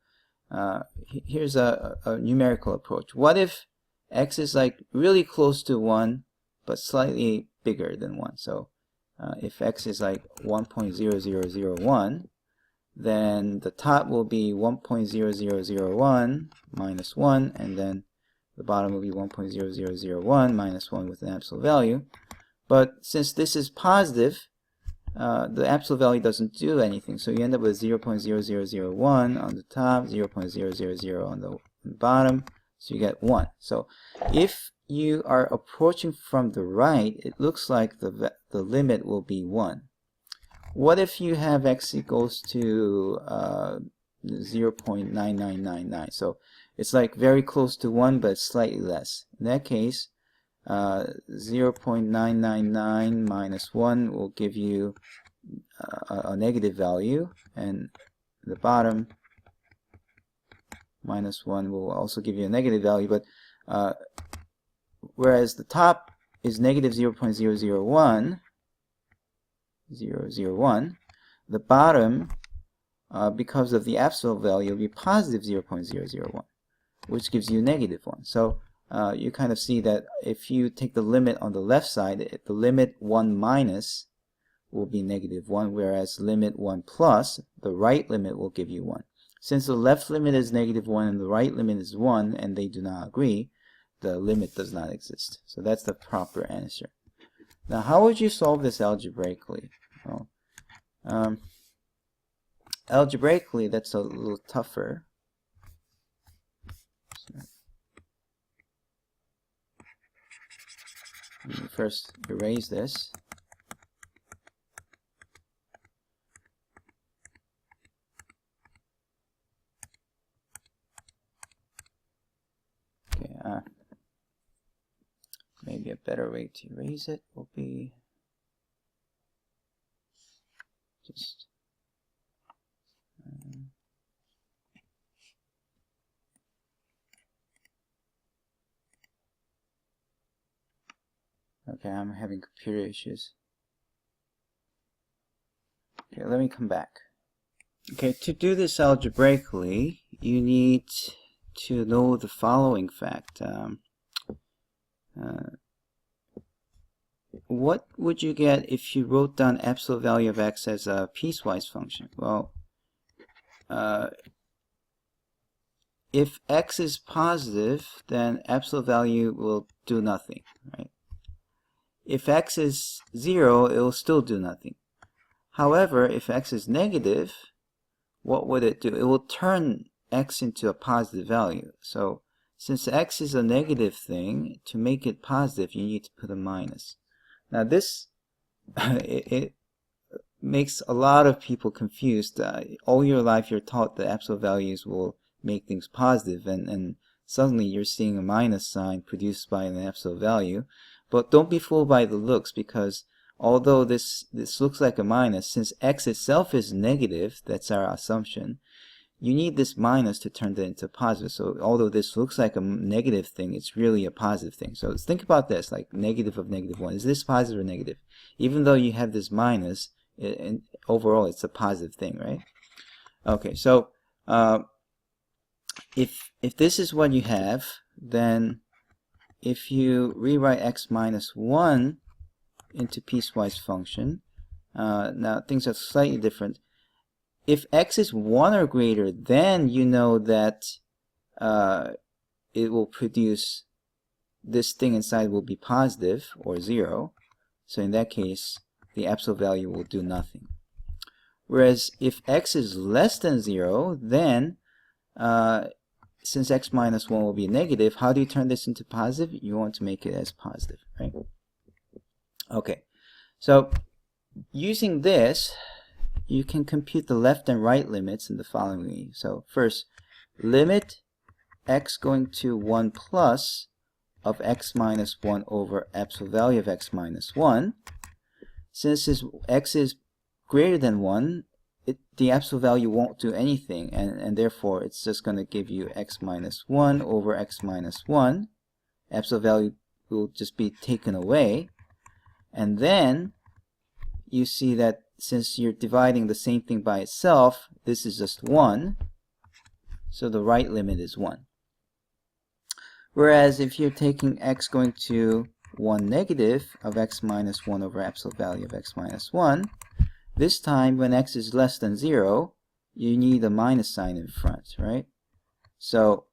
here's a numerical approach. What if x is like really close to 1, but slightly bigger than 1? So if x is like 1.0001, then the top will be 1.0001 minus 1, and then the bottom will be 1.0001 minus 1 with an absolute value. But since this is positive, the absolute value doesn't do anything. So you end up with 0.0001 on the top, 0.000 on the bottom. So you get 1. So if you are approaching from the right, it looks like the limit will be 1. What if you have x equals to 0.9999? So it's like very close to 1, but slightly less. In that case, 0.999 minus 1 will give you a negative value, and the bottom minus 1 will also give you a negative value. But whereas the top is negative 0.001, the bottom, because of the absolute value, will be positive 0.001, which gives you negative 1. So you kind of see that if you take the limit on the left side, the limit 1 minus will be negative 1, whereas limit 1 plus, the right limit, will give you 1. Since the left limit is negative 1 and the right limit is 1, and they do not agree, the limit does not exist. So that's the proper answer. Now, how would you solve this algebraically? Well, algebraically, that's a little tougher. So, let me first erase this. Okay, maybe a better way to erase it will be just okay, I'm having computer issues. Okay, let me come back. Okay, to do this algebraically, you need to know the following fact. What would you get if you wrote down absolute value of x as a piecewise function? Well, if x is positive, then absolute value will do nothing, right? If x is 0, it will still do nothing. However, if x is negative, what would it do? It will turn x into a positive value. So since x is a negative thing, to make it positive, you need to put a minus. Now this it makes a lot of people confused. All your life you're taught that absolute values will make things positive, and suddenly you're seeing a minus sign produced by an absolute value. But don't be fooled by the looks, because although this looks like a minus, since x itself is negative, that's our assumption, you need this minus to turn that into positive. So although this looks like a negative thing, it's really a positive thing. So let's think about this, like negative of -1. Is this positive or negative? Even though you have this minus, overall it's a positive thing, right? Okay, so if this is what you have, then if you rewrite x minus 1 into piecewise function, now things are slightly different. If x is 1 or greater, then you know that it will produce, this thing inside will be positive or 0. So in that case, the absolute value will do nothing. Whereas if x is less than 0, then since x minus 1 will be negative, how do you turn this into positive? You want to make it as positive, right? Okay, so using this, you can compute the left and right limits in the following way. So first, limit x going to 1 plus of x minus 1 over absolute value of x minus 1. Since x is greater than 1, the absolute value won't do anything, and therefore it's just going to give you x minus 1 over x minus 1. Absolute value will just be taken away. And then you see that since you're dividing the same thing by itself, this is just 1. So the right limit is 1. Whereas if you're taking x going to 1 negative of x minus 1 over absolute value of x minus 1, this time when x is less than 0, you need a minus sign in front, right? So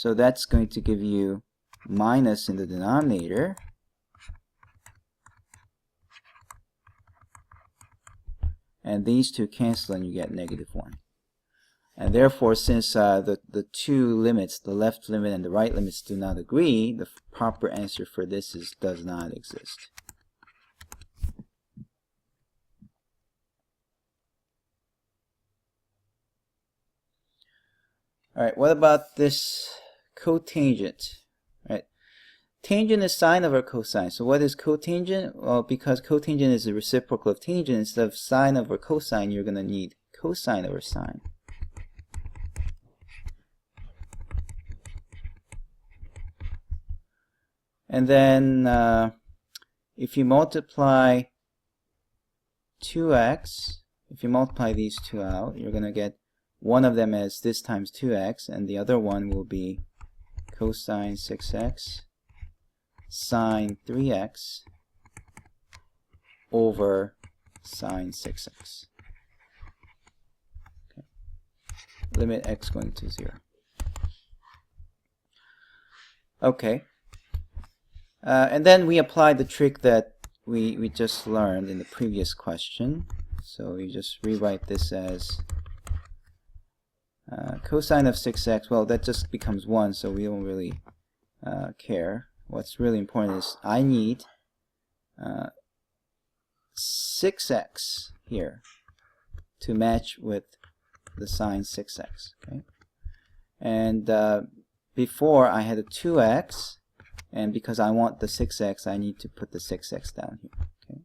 that's going to give you minus in the denominator. And these two cancel and you get -1. And therefore, since the two limits, the left limit and the right limits, do not agree, the proper answer for this is does not exist. Alright, what about this cotangent? Right? Tangent is sine over cosine. So what is cotangent? Well, because cotangent is the reciprocal of tangent, instead of sine over cosine, you're going to need cosine over sine. And then if you multiply 2x, if you multiply these two out, you're going to get one of them as this times 2x, and the other one will be cosine 6x sine 3x over sine 6x. Okay. Limit x going to 0. Okay. And then we apply the trick that we just learned in the previous question. So you just rewrite this as cosine of 6x. Well, that just becomes 1, so we don't really care. What's really important is I need 6x here to match with the sine 6x. Okay? And before I had a 2x, and because I want the 6x, I need to put the 6x down here. Okay?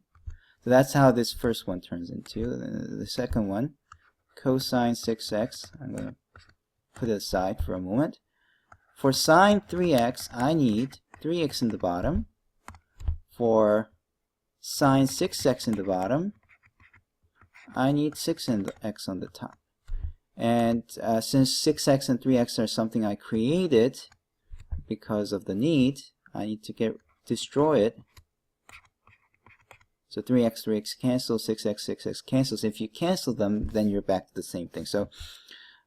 So that's how this first one turns into. The second one, cosine 6x, I'm going to put it aside for a moment. For sine 3x, I need 3x in the bottom. For sine 6x in the bottom, I need 6x on the top. And since 6x and 3x are something I created because of the need, I need to destroy it. So 3x, 3x cancels, 6x, 6x cancels. If you cancel them, then you're back to the same thing. So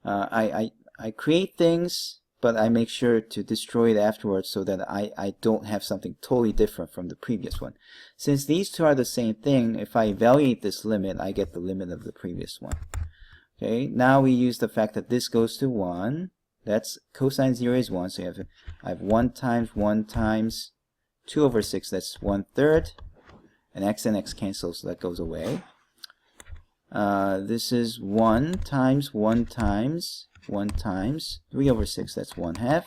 I create things, but I make sure to destroy it afterwards so that I don't have something totally different from the previous one. Since these two are the same thing, if I evaluate this limit, I get the limit of the previous one. Okay, now we use the fact that this goes to 1. That's cosine 0 is 1, so I have 1 times 2 over 6, that's 1/3. And x cancels, so that goes away. This is 1 times 1 times 1 times 3 over 6, that's 1/2.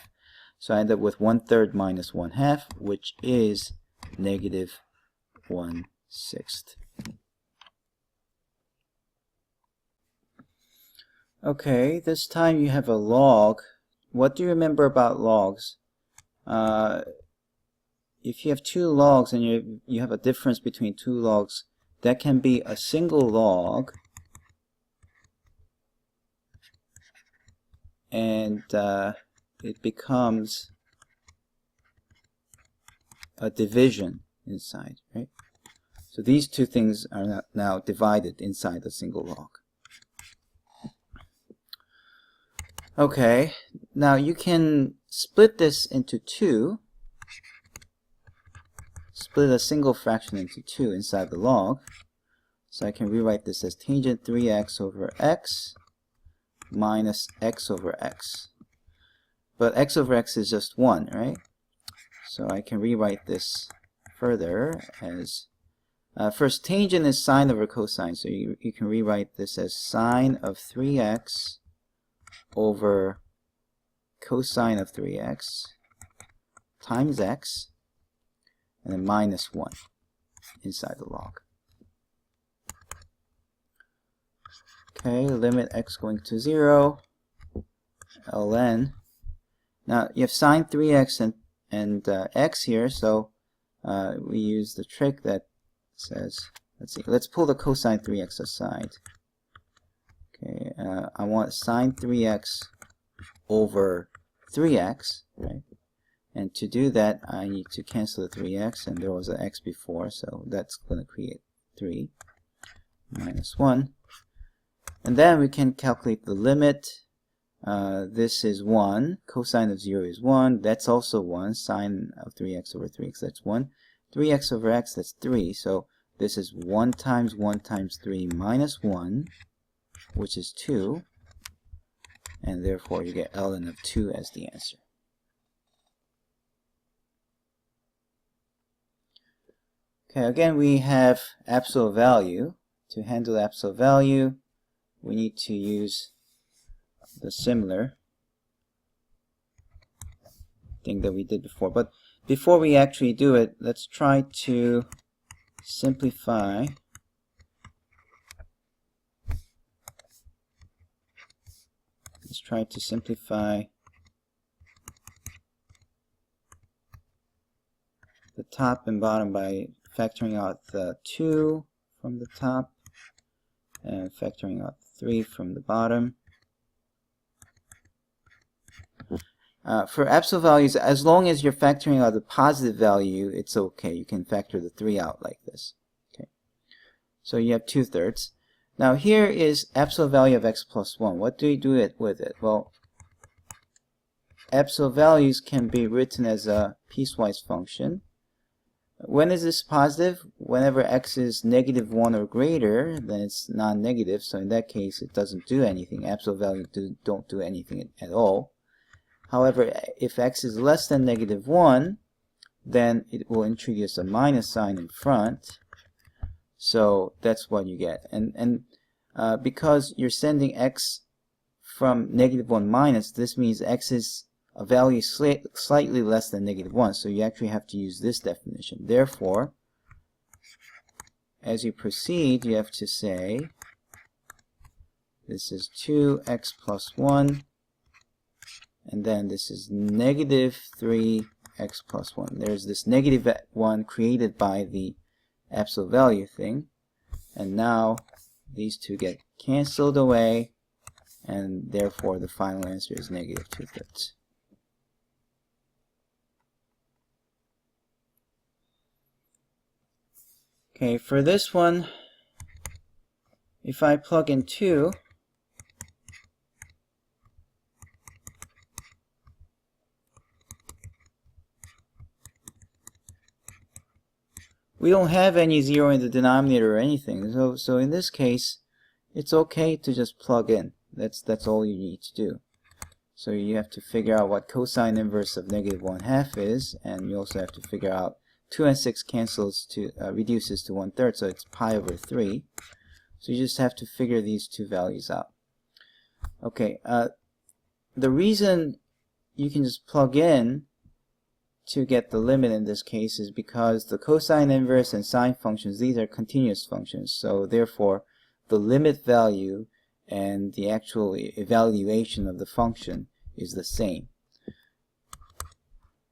So I end up with 1/3 minus 1/2, which is negative 1/6. Okay, this time you have a log. What do you remember about logs? If you have two logs and you have a difference between two logs, that can be a single log, and it becomes a division inside, right? So these two things are now divided inside a single log. Okay, now you can split this into two. Split a single fraction into two inside the log. So I can rewrite this as tangent 3x over x minus x over x. But x over x is just 1, right? So I can rewrite this further as first, tangent is sine over cosine, so you can rewrite this as sine of 3x over cosine of 3x times x, and then minus 1 inside the log. Okay, limit x going to 0, ln. Now you have sine 3x and x here, so we use the trick that says, let's pull the cosine 3x aside. Okay, I want sine 3x over 3x, right? And to do that, I need to cancel the 3x, and there was an x before, so that's going to create 3 minus 1. And then we can calculate the limit. This is 1. Cosine of 0 is 1. That's also 1. Sine of 3x over 3x, that's 1. 3x over x, that's 3. So this is 1 times 1 times 3 minus 1, which is 2. And therefore you get ln of 2 as the answer. Okay, again we have absolute value. To handle absolute value, we need to use the similar thing that we did before. But before we actually do it, let's try to simplify the top and bottom by factoring out the 2 from the top and factoring out 3 from the bottom. For absolute values, as long as you're factoring out the positive value, it's okay. You can factor the 3 out like this. Okay. So you have 2/3. Now here is absolute value of x plus 1. What do you do with it? Well, absolute values can be written as a piecewise function. When is this positive? Whenever x is negative 1 or greater, then it's non-negative. So in that case, it doesn't do anything. Absolute values don't do anything at all. However, if x is less than negative 1, then it will introduce a minus sign in front. So that's what you get. And because you're sending x from negative 1 minus, this means x is a value slightly less than negative 1. So you actually have to use this definition. Therefore, as you proceed, you have to say this is 2x plus 1. And then this is negative 3x plus 1. There's this negative 1 created by the absolute value thing. And now these two get canceled away. And therefore the final answer is negative 2/3. Okay, for this one, if I plug in 2, we don't have any 0 in the denominator or anything. So in this case, it's okay to just plug in. That's all you need to do. So you have to figure out what cosine inverse of negative 1/2 is, and you also have to figure out 2 and 6 cancels to reduces to 1/3, so it's pi over 3. So you just have to figure these two values out. Okay, the reason you can just plug in to get the limit in this case is because the cosine inverse and sine functions, these are continuous functions, so therefore the limit value and the actual evaluation of the function is the same.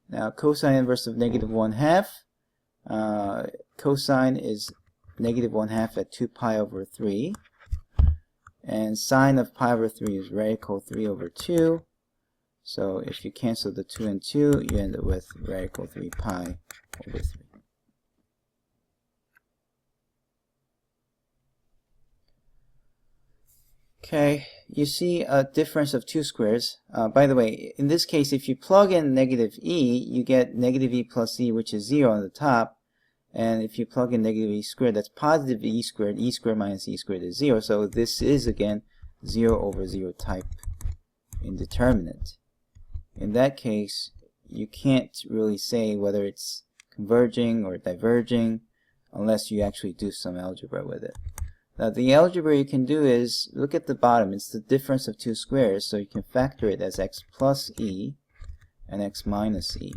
Now cosine inverse of -1/2, cosine is -1/2 at 2 pi over 3, and sine of pi over 3 is radical 3 over 2. So if you cancel the 2 and 2, you end up with radical 3 pi over 3. Okay, you see a difference of 2 squares. By the way, in this case, if you plug in -e, you get -e plus e, which is 0 on the top. And if you plug in -e squared, that's positive e squared. E squared minus e squared is 0. So this is, again, 0 over 0 type indeterminate. In that case, you can't really say whether it's converging or diverging unless you actually do some algebra with it. Now the algebra you can do is, look at the bottom, it's the difference of 2 squares, so you can factor it as x plus e and x minus e.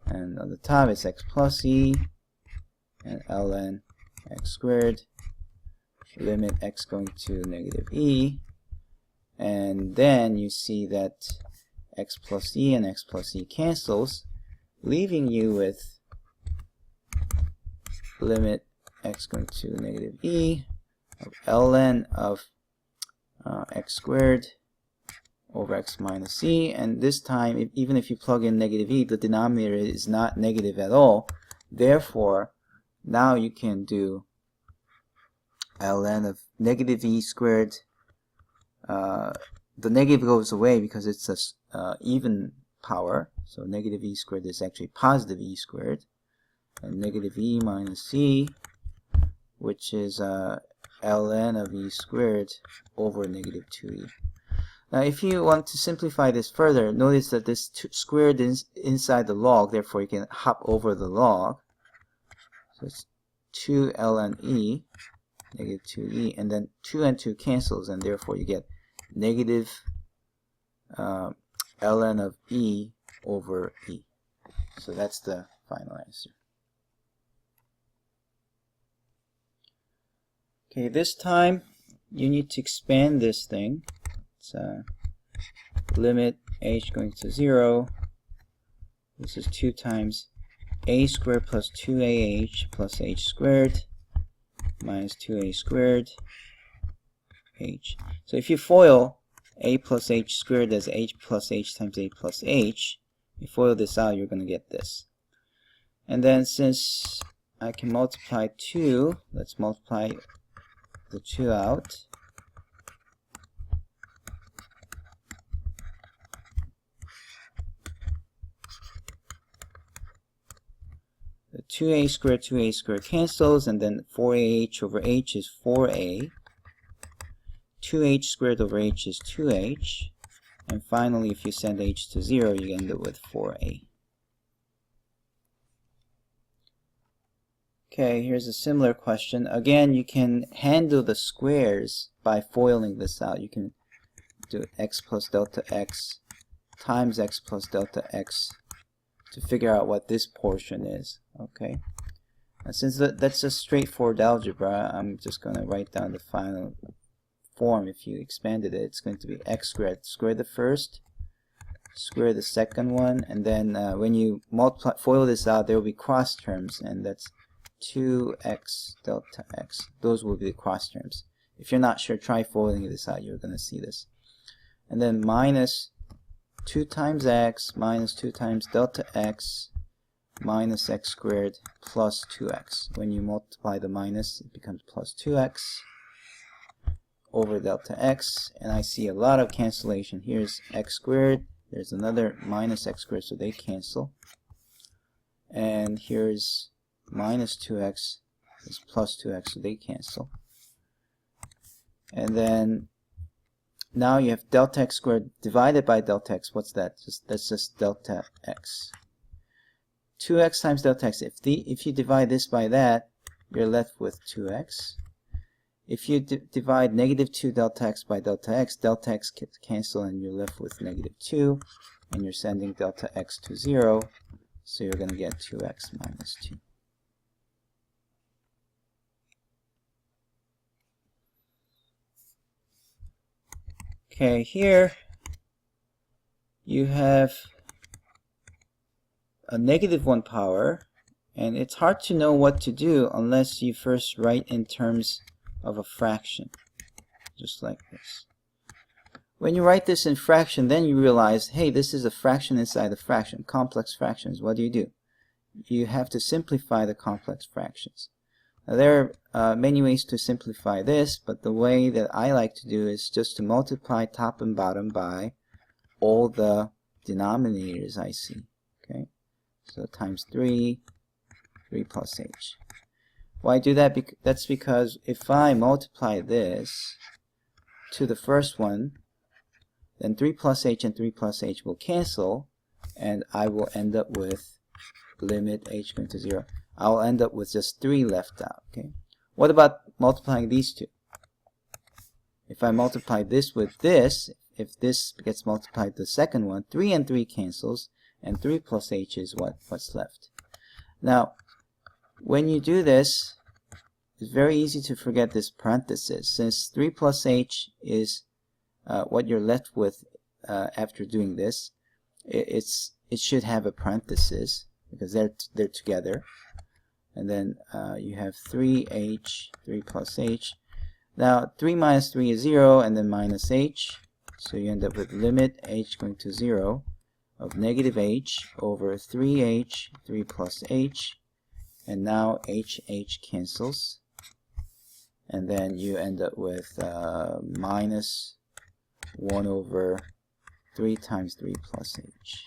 And on the top it's x plus e and ln x squared, limit x going to -e, and then you see that x plus e and x plus e cancels, leaving you with limit x going to -e of ln of x squared over x minus e, and this time, even if you plug in -e, the denominator is not negative at all. Therefore, now you can do ln of -e squared. The negative goes away because it's a even power, so -e squared is actually positive e squared, and -e minus e, which is ln of e squared over -2e. Now if you want to simplify this further, notice that this squared is inside the log, therefore you can hop over the log. So it's 2 ln e, -2e, and then 2 and 2 cancels, and therefore you get negative ln of e over e. So that's the final answer. Okay, this time you need to expand this thing. It's limit h going to 0. This is 2 times a squared plus 2ah plus h squared minus 2a squared h. So if you FOIL a plus h squared as h plus h times a plus h, you FOIL this out, you're going to get this. And then since I can multiply 2, let's multiply the 2 out. The 2a squared cancels, and then 4ah over h is 4a. 2h squared over h is 2h. And finally, if you send h to 0, you end up with 4a. Okay, here's a similar question. Again, you can handle the squares by FOILing this out. You can do x plus delta x times x plus delta x to figure out what this portion is. Okay, and since that's a straightforward algebra, I'm just going to write down the final form. If you expanded it, it's going to be x squared. Square the first, square the second one, and then when you multiply, FOIL this out, there will be cross terms, and that's 2x delta x. Those will be the cross terms. If you're not sure, try FOILing this out. You're going to see this. And then minus 2 times x minus 2 times delta x minus x squared plus 2x. When you multiply the minus, it becomes plus 2x over delta x. And I see a lot of cancellation. Here's x squared. There's another minus x squared, so they cancel. And here's minus 2x is plus 2x, so they cancel. And then now you have delta x squared divided by delta x. What's that? That's just delta x. 2x times delta x. If you divide this by that, you're left with 2x. If you divide negative 2 delta x by delta x cancel and you're left with negative 2, and you're sending delta x to 0, so you're going to get 2x minus 2. Okay, here you have a negative 1 power, and it's hard to know what to do unless you first write in terms of a fraction, just like this. When you write this in fraction, then you realize, hey, this is a fraction inside a fraction, complex fractions. What do? You have to simplify the complex fractions. Now, there are many ways to simplify this, but the way that I like to do is just to multiply top and bottom by all the denominators I see. Okay, so times 3 plus h. Why I do that? That's because if I multiply this to the first one, then 3 plus h and 3 plus h will cancel, and I will end up with limit h going to 0. I'll end up with just 3 left out. Okay. What about multiplying these two? If I multiply this with this, if this gets multiplied to the second one, 3 and 3 cancels, and 3 plus h is what's left. Now, when you do this, it's very easy to forget this parenthesis. Since 3 plus h is what you're left with after doing this, it should have a parenthesis because they're together. And then you have 3h, 3 plus h. Now 3 minus 3 is 0, and then minus h. So you end up with limit h going to 0 of negative h over 3h, 3 plus h. And now h cancels. And then you end up with minus 1 over 3 times 3 plus h.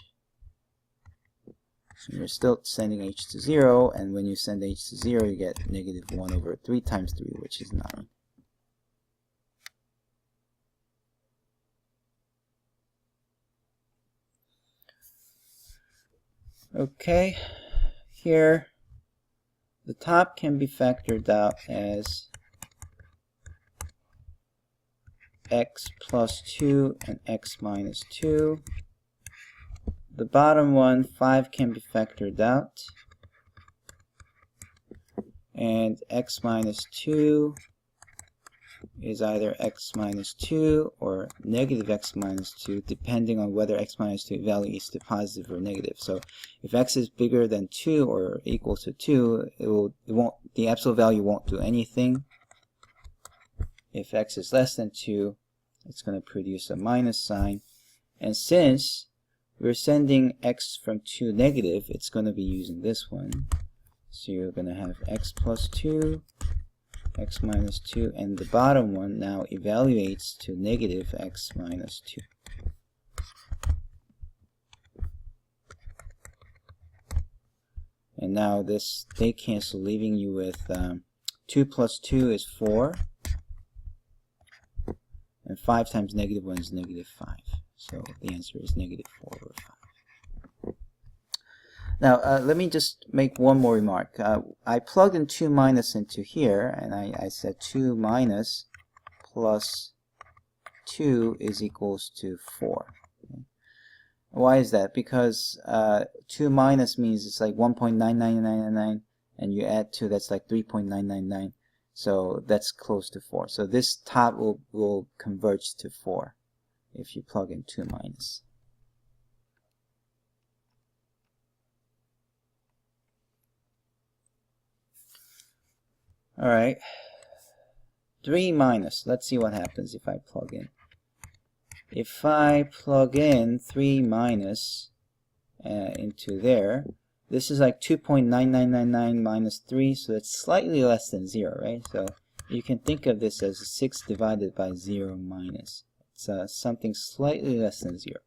So you're still sending h to 0, and when you send h to 0, you get negative 1 over 3 times 3, which is 9. Okay, here the top can be factored out as x plus 2 and x minus 2. The bottom one, 5, can be factored out, and x minus 2 is either x minus 2 or negative x minus 2, depending on whether x minus 2 value is positive or negative. So if x is bigger than 2 or equal to 2, the absolute value won't do anything. If x is less than 2, it's going to produce a minus sign. And since we're sending x from 2 negative, it's going to be using this one. So you're going to have x plus 2, x minus 2, and the bottom one now evaluates to negative x minus 2. And now they cancel, leaving you with 2 plus 2 is 4, and 5 times negative 1 is negative 5. So the answer is negative 4 over 5. Now, let me just make one more remark. I plugged in 2 minus into here, and I said 2 minus plus 2 is equals to 4. Okay. Why is that? Because 2 minus means it's like 1.99999, and you add 2, that's like 3.999. So that's close to 4. So this top will converge to 4 if you plug in 2 minus. Alright, 3 minus. Let's see what happens if I plug in. If I plug in 3 minus into there, this is like 2.9999 minus 3, so it's slightly less than 0, right? So you can think of this as 6 divided by 0 minus. It's something slightly less than 0.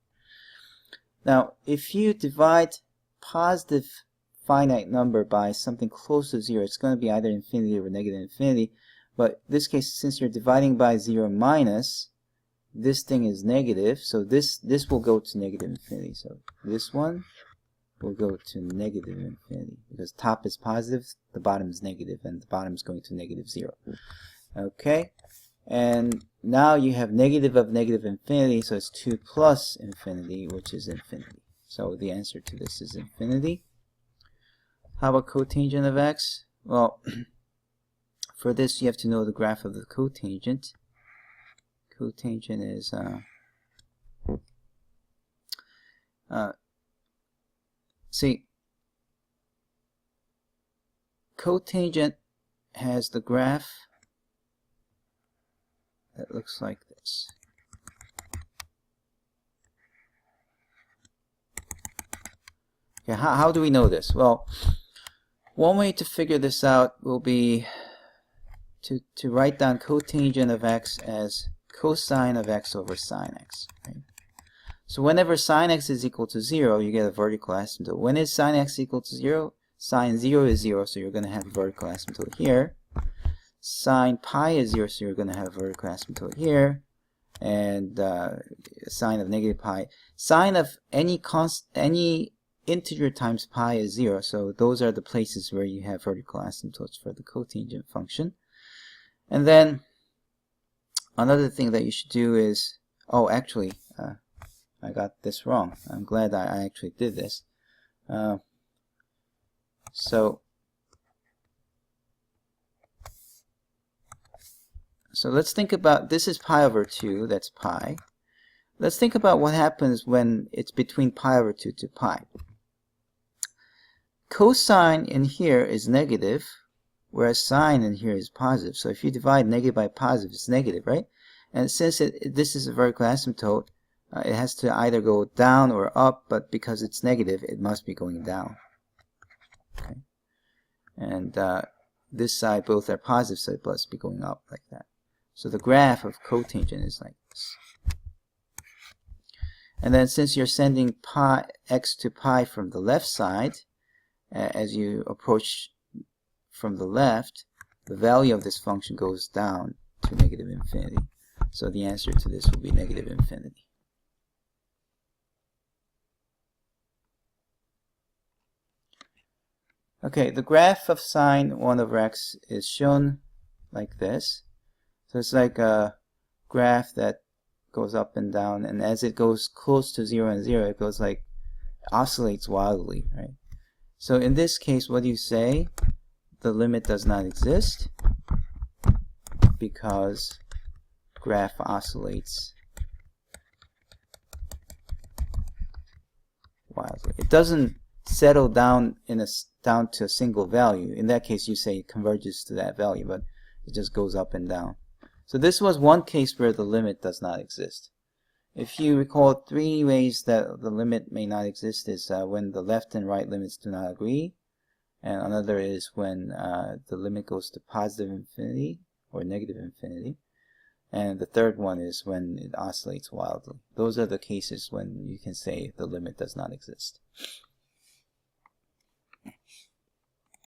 Now, if you divide positive finite number by something close to 0, it's going to be either infinity or negative infinity. But in this case, since you're dividing by 0 minus, this thing is negative, so this will go to negative infinity. So this one will go to negative infinity, because top is positive, the bottom is negative, and the bottom is going to negative 0. Okay, and now you have negative of negative infinity, so it's 2 plus infinity, which is infinity. So the answer to this is infinity. How about cotangent of x? Well, for this you have to know the graph of the cotangent. Cotangent is see, cotangent has the graph that looks like this. Okay, how do we know this? Well, one way to figure this out will be to write down cotangent of x as cosine of x over sine x. Right? So whenever sine x is equal to 0, you get a vertical asymptote. When is sine x equal to 0? Sine 0 is 0, so you're going to have a vertical asymptote here. Sine pi is 0, so you're going to have a vertical asymptote here. And sine of negative pi. Sine of any integer times pi is 0, so those are the places where you have vertical asymptotes for the cotangent function. And then another thing that you should do is, oh, actually, I got this wrong. I'm glad I actually did this. So let's think about, this is pi over 2, that's pi. Let's think about what happens when it's between pi over 2 to pi. Cosine in here is negative, whereas sine in here is positive. So if you divide negative by positive, it's negative, right? And since this is a vertical asymptote, it has to either go down or up, but because it's negative, it must be going down. Okay? And this side, both are positive, so it must be going up like that. So the graph of cotangent is like this. And then since you're sending pi x to pi from the left side, as you approach from the left, the value of this function goes down to negative infinity. So the answer to this will be negative infinity. Okay, the graph of sine 1 over x is shown like this. So it's like a graph that goes up and down, and as it goes close to 0 and 0, it goes like, oscillates wildly, right? So in this case, what do you say? The limit does not exist because graph oscillates wildly. It doesn't settle down down to a single value. In that case, you say it converges to that value, but it just goes up and down. So this was one case where the limit does not exist. If you recall, 3 ways that the limit may not exist is when the left and right limits do not agree, and another is when the limit goes to positive infinity or negative infinity, and the third one is when it oscillates wildly. Those are the cases when you can say the limit does not exist.